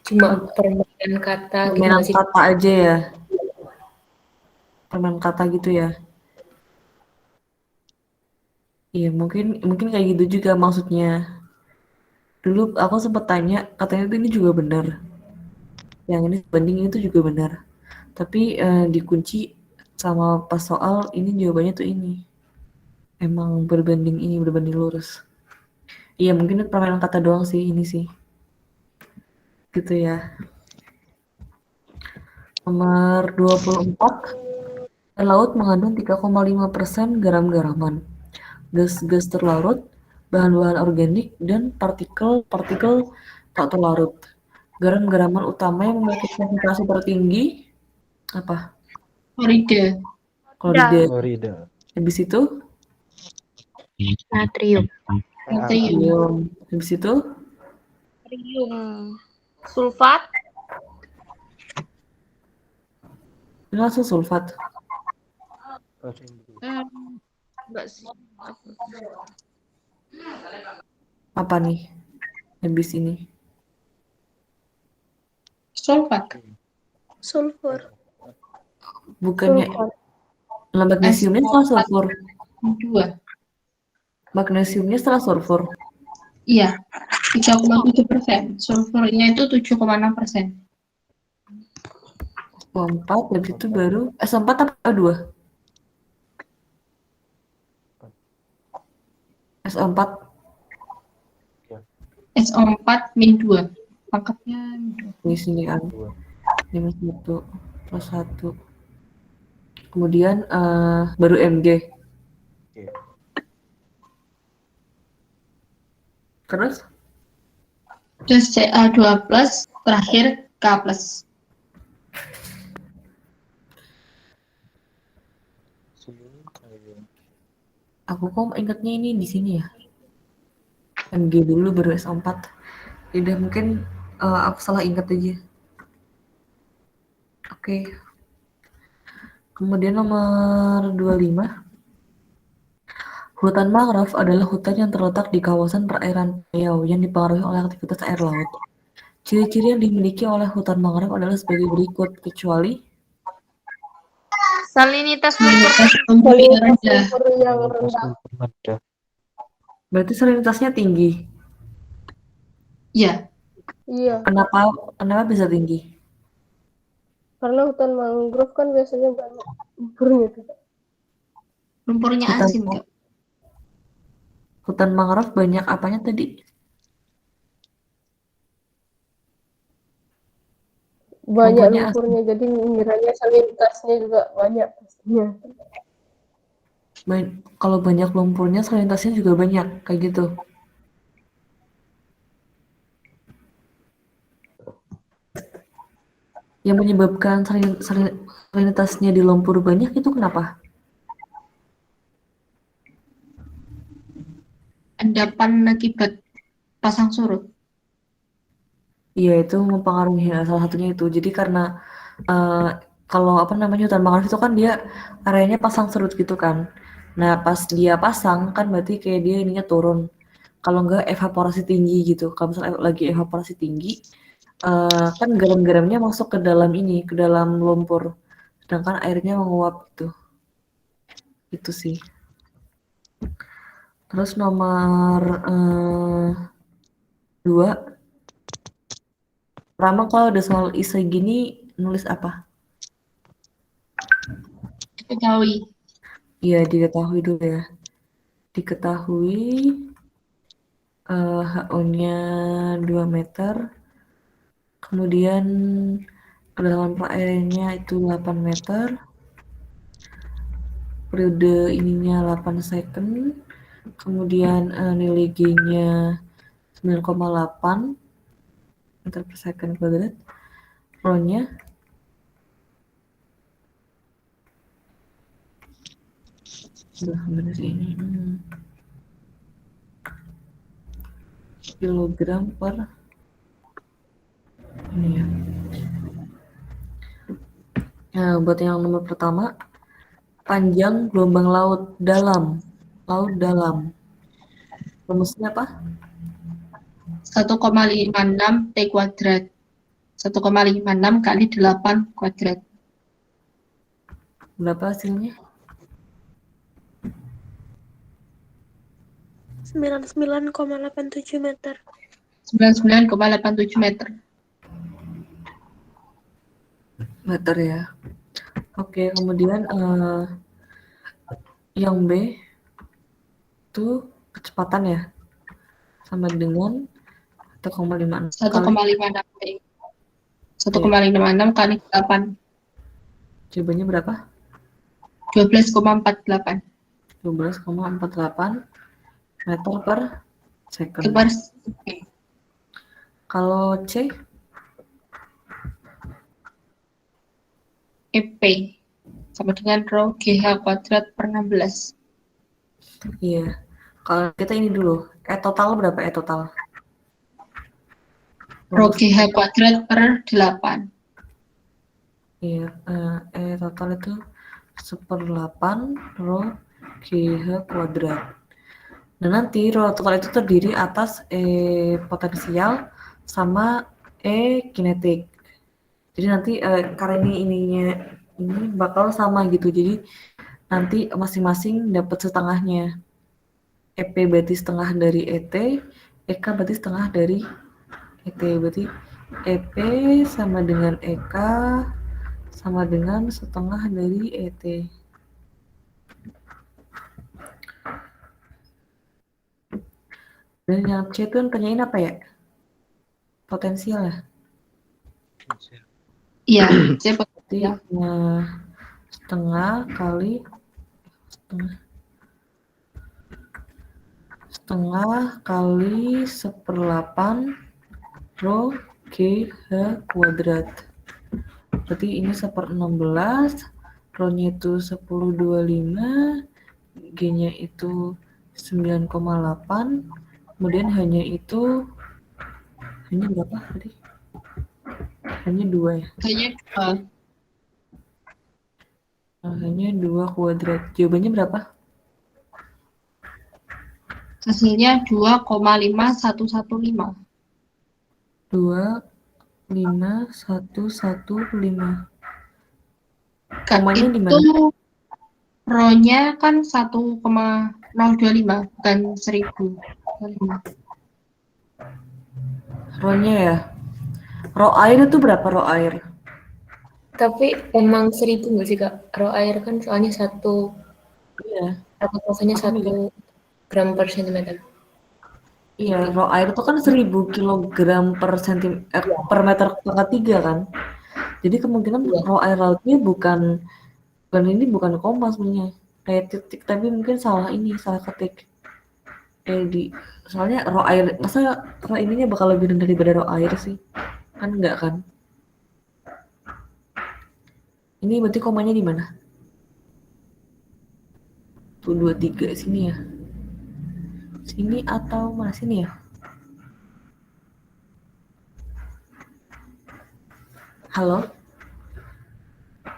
S13: cuma permainan kata
S1: permainan gitu kata aja ya. Permainan kata gitu ya. Iya, mungkin kayak gitu juga maksudnya. Dulu aku sempat tanya, katanya ini juga benar. Yang ini banding itu juga benar. Tapi dikunci sama pas soal ini jawabannya tuh ini. Emang berbanding lurus. Iya, mungkin itu permainan kata doang sih ini sih. Gitu ya. Nomor 24. Laut mengandung 3,5% garam-garaman, gas-gas terlarut, bahan-bahan organik, dan partikel tak terlarut. Garam-garaman utama yang memiliki konsentrasi tertinggi apa?
S11: Klorida.
S1: Habis itu?
S8: Natrium.
S1: Habis itu?
S10: Natrium sulfat.
S1: Ini langsung sulfat.
S10: Enggak sih.
S1: Apa nih? Habis ini.
S2: Sulfat.
S8: Sulfur.
S1: Bukannya
S6: Sulfat.
S1: magnesiumnya setelah sulfur.
S2: 2.
S1: Magnesiumnya setelah sulfur.
S2: Iya, 3,7%. Sulfurnya itu 7,6%.
S1: SO4 habis itu baru SO4 apa O2? SO4
S2: SO4 min 2. Pangkatnya
S1: di sini kan 51 plus 1. Kemudian baru Mg. Terus
S2: Ca2 plus, terakhir K plus.
S1: aku kok ingatnya ini di sini ya. Mg dulu baru SO4. Udah mungkin aku salah ingat aja. Oke. Kemudian nomor 25. Hutan mangrove adalah hutan yang terletak di kawasan perairan Riau yang dipengaruhi oleh aktivitas air laut. Ciri-ciri yang dimiliki oleh hutan mangrove adalah sebagai berikut, kecuali
S10: Salinitas
S2: Lumpur yang rendah.
S6: yang rendah.
S1: berarti salinitasnya tinggi.
S2: Iya,
S6: Iya,
S1: Kenapa bisa tinggi?
S6: karena hutan mangrove kan biasanya banyak lumpurnya tuh.
S2: lumpurnya
S1: Hutan-
S2: asin, Kak.
S1: Hutan mangrove banyak apanya tadi?
S6: Banyak
S1: Lumpurnya
S6: lumpurnya, jadi ngiranya salinitasnya juga banyak pastinya.
S1: Kalau banyak lumpurnya salinitasnya juga banyak, kayak gitu. Yang menyebabkan salinitasnya di lumpur banyak itu kenapa?
S2: Endapan akibat pasang surut.
S1: Iya, itu mempengaruhi salah satunya itu. Jadi karena kalau hutan mangrove itu kan dia areanya pasang surut gitu kan. Nah, pas dia pasang kan berarti kayak dia ininya turun. Kalau enggak evaporasi tinggi gitu. Kalau misalnya lagi evaporasi tinggi, kan garam-garamnya masuk ke dalam lumpur. Sedangkan airnya menguap gitu. Itu sih. Terus nomor 2. Rama kalau udah soal isai gini nulis apa?
S2: Diketahui.
S1: Iya, diketahui dulu ya. Diketahui HO-nya 2 meter. Kemudian kedalaman perairannya itu 8 meter. Periode ininya 8 second. Kemudian nilai G-nya 9,8 meter per second kuadrat. Rho-nya benar ini. Kilogram per ini ya. Nah, buat yang nomor pertama, panjang gelombang laut dalam. Rumusnya apa?
S2: 1,56 T kuadrat. 1,56 kali 8 kuadrat.
S1: Berapa hasilnya?
S8: 99,87 meter.
S2: 99,87 meter.
S1: Meter ya. Oke, kemudian yang B itu kecepatan ya. Sama dengan 1,56
S2: T. 1,56 kali 8.
S1: Jawabannya berapa?
S2: 12,48.
S1: 12,48 meter per second. Kalau C?
S2: EP sama dengan rho GH kuadrat per 16.
S1: Iya. Kalau kita ini dulu, total berapa total?
S2: Rho GH kuadrat per 8.
S1: Iya, total itu 1/8 rho GH kuadrat. Dan nanti rho total itu terdiri atas E potensial sama E kinetik. Jadi nanti karena ini bakal sama gitu. Jadi nanti masing-masing dapat setengahnya. EP berarti setengah dari ET, EK berarti setengah dari ET. Berarti EP sama dengan EK sama dengan setengah dari ET. Dan yang C itu tanyain apa ya? Potensial ya?
S2: Iya, C
S1: Berarti setengah kali setengah kali 1/8 rho GH kuadrat. Berarti ini 1/16, rho-nya itu 1025, G-nya itu 9,8, kemudian hanya berapa tadi? Hanya 2 ya? Hanya 2 kuadrat. Jawabannya berapa?
S2: Hasilnya 2,5115.
S1: 2,5115.
S2: Komanya di mana? Rho-nya kan 1,025 bukan 1000.
S1: Rho-nya ya. Rho air itu berapa rho air?
S13: Tapi emang 1000 nggak sih Kak? Rho air kan soalnya satu masanya 1 gram per sentimeter.
S1: Iya, rho air itu kan 1000 kilogram per meter pangkat 3 kan. Jadi kemungkinan rho air lautnya bukan koma sebenarnya. Kayak titik, tapi mungkin salah ketik. Soalnya rho air, masa rho ininya bakal lebih rendah daripada rho air sih? Kan enggak kan? Ini berarti komanya di mana? Tuh 23 sini ya. Sini atau mana sini ya? Halo?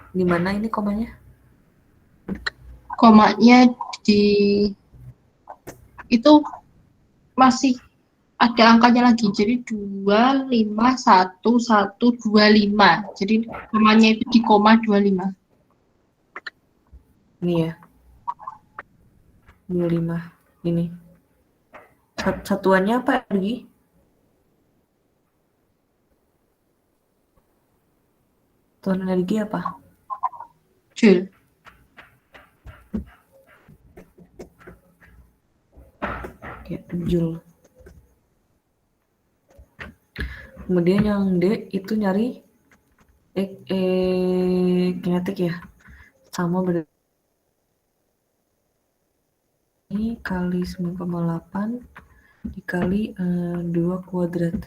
S1: Di mana ini komanya?
S2: Komanya itu masih ada angkanya lagi. Jadi 25125. Jadi komanya itu di koma 25.
S1: Ini ya. 25 ini. Satuannya apa lagi? Satuan energi apa?
S2: Joule.
S1: Ya, Joule. Kemudian yang D itu nyari kinetik ya. Sama berarti ini kali 9,8 dikali 2 kuadrat.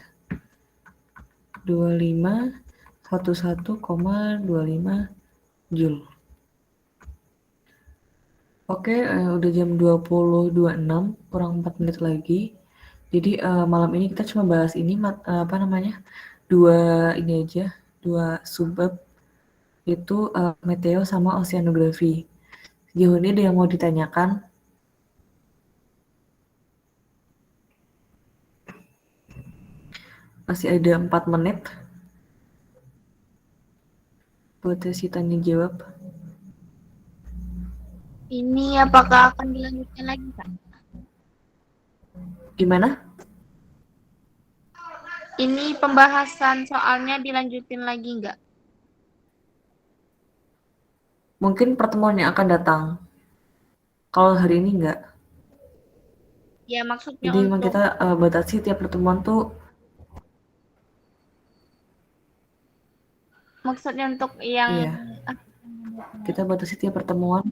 S1: 11,25 Joule. Oke, udah jam 20.26, kurang 4 menit lagi. Jadi malam ini kita cuma bahas ini, dua subbab, itu meteo sama oceanografi. Sejauh ini ada yang mau ditanyakan? Masih ada 4 menit buat sesi tanya jawab.
S10: Ini apakah akan dilanjutkan lagi, Kak?
S1: Gimana?
S10: Ini pembahasan soalnya dilanjutin lagi nggak?
S1: Mungkin pertemuan yang akan datang. Kalau hari ini enggak.
S10: Ya, maksudnya
S1: Jadi memang
S10: untuk
S1: kita batasi tiap pertemuan tuh.
S10: maksudnya untuk yang
S1: Iya. Kita batasi tiap pertemuan.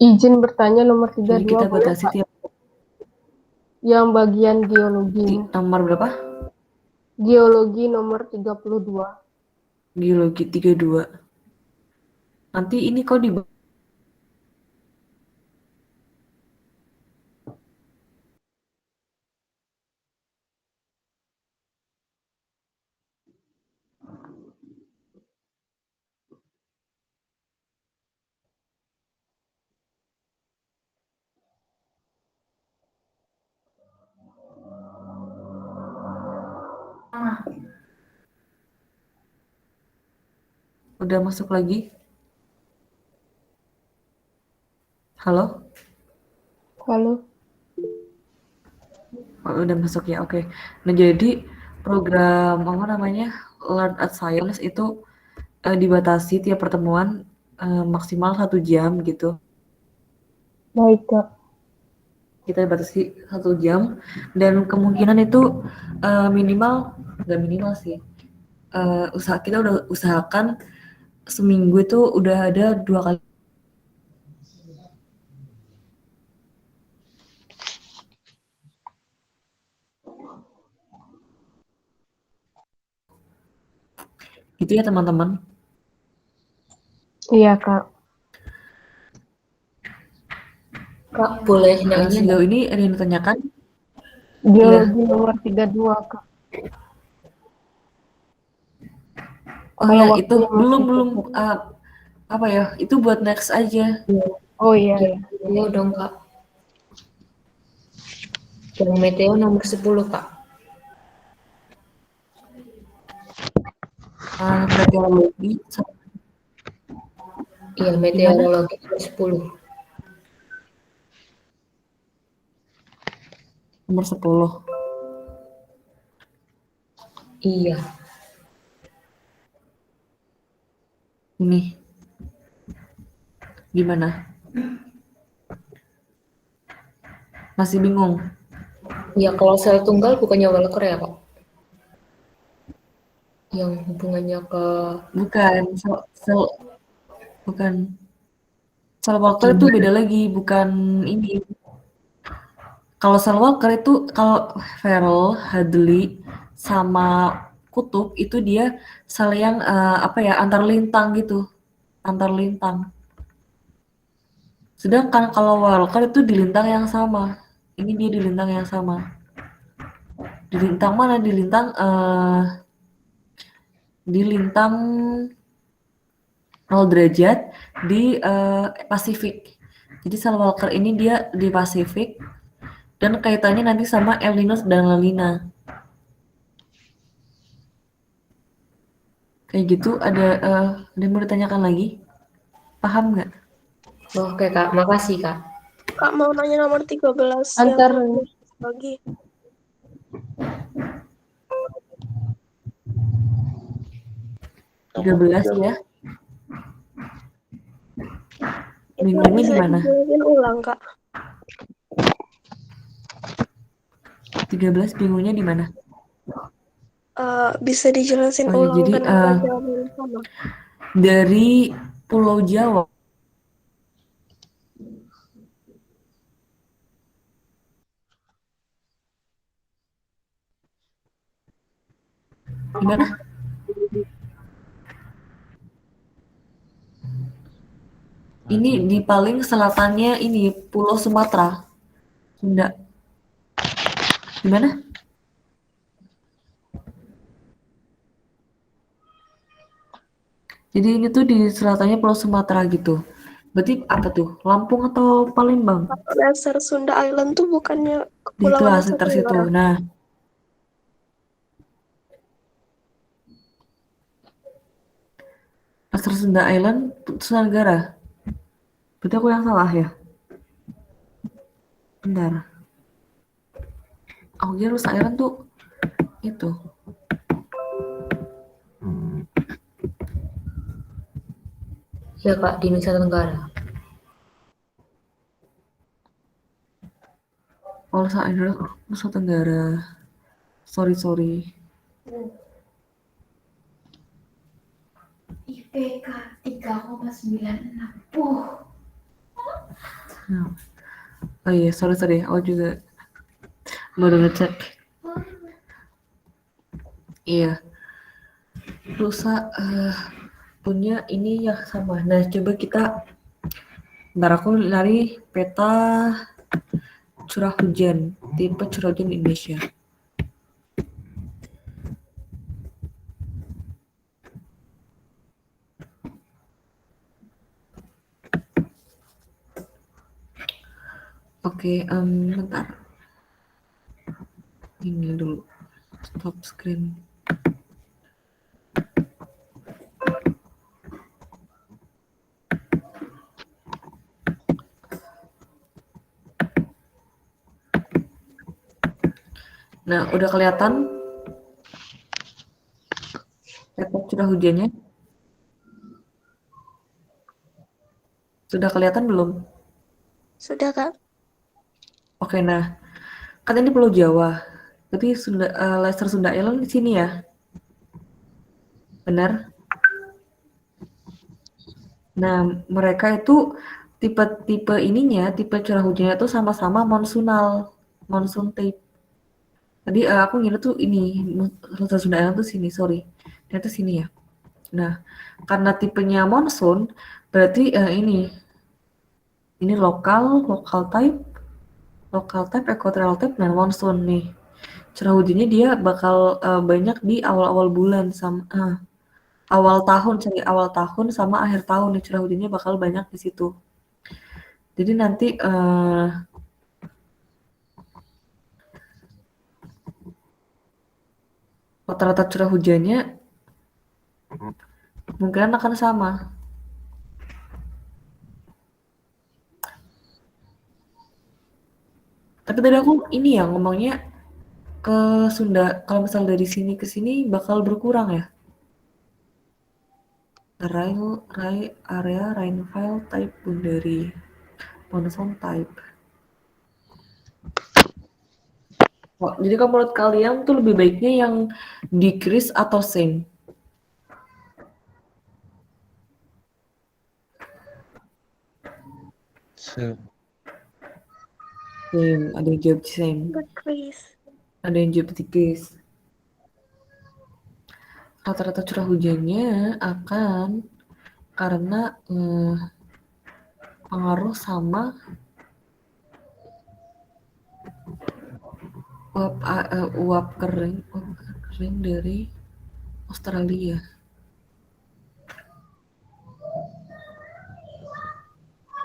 S6: Izin bertanya nomor 32
S1: Jadi kita
S6: boleh,
S1: batasi
S6: Pak?
S1: tiap
S6: Yang bagian geologi.
S1: nomor berapa?
S6: Geologi nomor 32.
S1: Geologi 32. Nanti ini kok di Udah masuk lagi? Halo?
S6: Halo.
S1: Oh, udah masuk ya, oke. Nah, jadi program apa namanya Learn at Science itu dibatasi tiap pertemuan maksimal 1 jam gitu.
S6: Baik, Kak.
S1: Kita batasi 1 jam dan kemungkinan itu minimal, nggak minimal sih. Kita udah usahakan seminggu itu udah ada 2 kali. Gitu ya teman-teman.
S6: Iya, Kak.
S13: Kak, boleh nanya
S1: Sejauh
S13: nggak?
S1: ini ada yang ditanyakan?
S6: Biologi nomor 32, Kak.
S1: Oh
S6: Kalau
S1: ya, itu
S6: waktunya masih
S1: belum
S6: cukup.
S1: apa ya? Itu buat next aja.
S6: Oh iya, ya.
S13: Iya dong, Kak. Yang meteo nomor 10, Kak.
S1: Meteorologi.
S13: Iya, meteorologi nomor 10.
S1: Nomor 10.
S13: Iya.
S1: Ini. Gimana? Masih bingung?
S13: Ya, kalau sel tunggal bukannya Walker ya, Kak? Yang hubungannya ke...
S1: Bukan, bukan. Sel Walker itu beda lagi, bukan ini. Kalau sel Walker itu, kalau Farrell, Hadley, sama Kutub itu dia sel yang apa ya, antar lintang gitu, antar lintang. Sedangkan kalau Walker itu di lintang yang sama. Ini dia di lintang yang sama. Di lintang mana? Di lintang 0 derajat di Pasifik. Jadi sel Walker ini dia di Pasifik dan kaitannya nanti sama El Nino dan La Nina. Kayak gitu, ada yang mau ditanyakan lagi? Paham nggak?
S13: Oke, Kak. Makasih, Kak.
S8: Kak mau nanya nomor 13
S6: Antar
S8: yang lagi.
S1: Nomor 13 ya. Bingungnya
S8: Bisa
S1: gimana?
S8: dijelasin ulang, Kak.
S1: 13 bingungnya di mana?
S8: Bisa dijelasin
S1: Oh,
S8: ulang
S1: jadi
S8: kenapa jawabannya sama?
S1: dari Pulau Jawa. Gimana? Ini di paling selatannya ini Pulau Sumatera, Sunda. Gimana? Jadi ini tuh di selatannya Pulau Sumatera gitu. Berarti apa tuh? Lampung atau Palembang?
S8: Dasar Sunda Island tuh bukannya
S1: Di itu
S8: kepulauan
S1: sekitar situ.
S8: Nusantara.
S1: Nah, Dasar Sunda Island, Nusa Tenggara. Berarti aku yang salah ya? Bentar. Aku kira Nusa Island tuh itu.
S13: Ya, Kak, di Nusa Tenggara.
S1: Oh, Nusa Tenggara. Sorry.
S14: IPK 3,96.
S1: Oh iya, sorry. Aku juga baru ngecek. Iya. Nusa punya ini ya sama. Nah, coba kita ntar aku lari peta curah hujan, tipe curah hujan di Indonesia. Oke, bentar. Ini dulu. Stop screen. Nah, udah kelihatan efek curah hujannya? Sudah kelihatan belum?
S8: Sudah, Kak.
S1: Oke, nah, kan ini Pulau Jawa. Tapi Leicester Sunda Island di sini ya? Benar? Nah, mereka itu tipe ininya, tipe curah hujannya tuh sama-sama monsoonal, monsoon type. Tadi aku ngira tuh ini, Leicester Sunda Island tuh sini, sorry. Ternyata sini ya. Nah, karena tipenya monsoon, berarti ini lokal type, equatorial type, dan monsoon nih. Curah hujannya dia bakal banyak di awal-awal bulan sama awal tahun sama akhir tahun nih, curah hujannya bakal banyak di situ. Jadi nanti rata-rata curah hujannya mungkin akan sama. Tapi tadi aku ini ya ngomongnya ke Sunda, kalau misal dari sini ke sini bakal berkurang ya. Area rainfall type dari monsoon type. Oh, jadi kalau menurut kalian tuh lebih baiknya yang decrease atau same? Same, ada yang jawab same.
S8: Decrease.
S1: Ada yang jawab decrease. Rata-rata curah hujannya akan karena pengaruh sama uap kering dari Australia.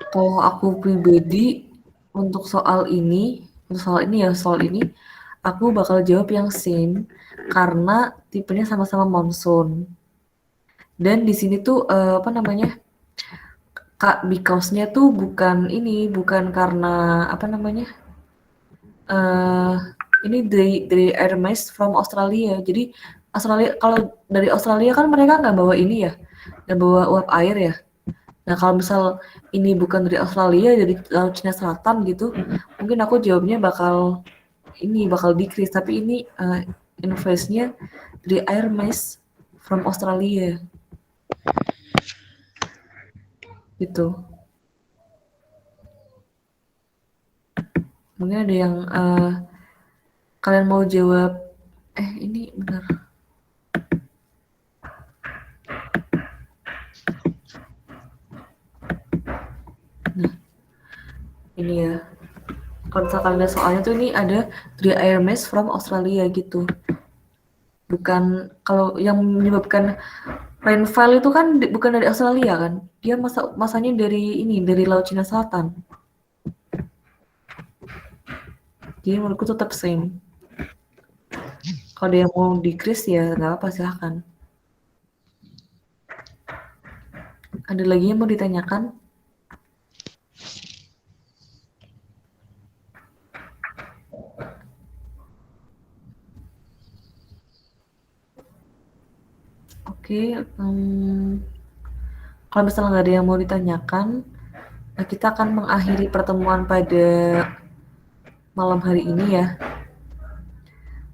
S1: Kalau aku pribadi untuk soal ini, aku bakal jawab yang same karena tipenya sama-sama monsoon. Dan di sini tuh because-nya tuh bukan karena ini dari air mist from Australia. Jadi kalau dari Australia kan mereka nggak bawa ini ya, nggak bawa uap air ya. Nah, kalau misal ini bukan dari Australia, dari Laut Cina Selatan gitu, mungkin aku jawabnya bakal decrease, tapi ini inverse-nya dari air mist from Australia. Gitu. Mungkin ada yang kalian mau jawab, ini benar. Nah, ini ya. Kalau misalkan ada soalnya tuh ini ada dari air mist from Australia gitu. Bukan, kalau yang menyebabkan rainfall itu kan bukan dari Australia kan. Dia masanya dari Laut Cina Selatan. Jadi menurutku tetap same. Kalau ada yang mau decrease ya nggak apa, silahkan. Ada lagi yang mau ditanyakan? Oke, kalau misalnya nggak ada yang mau ditanyakan, kita akan mengakhiri pertemuan pada malam hari ini ya.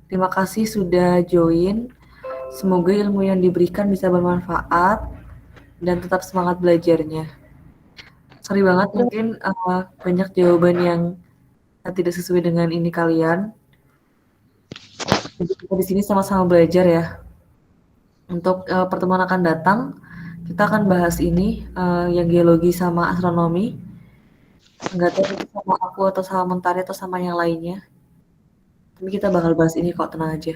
S1: Terima kasih sudah join. Semoga ilmu yang diberikan bisa bermanfaat dan tetap semangat belajarnya. Sorry banget mungkin banyak jawaban yang tidak sesuai dengan ini kalian. Jadi kita di sini sama-sama belajar ya. Untuk pertemuan akan datang, kita akan bahas ini yang geologi sama astronomi. Nggak tahu itu sama aku atau sama Mentari atau sama yang lainnya. Tapi kita bakal bahas ini kok, tenang aja.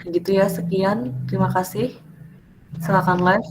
S1: Gitu ya, sekian. Terima kasih. Silakan live.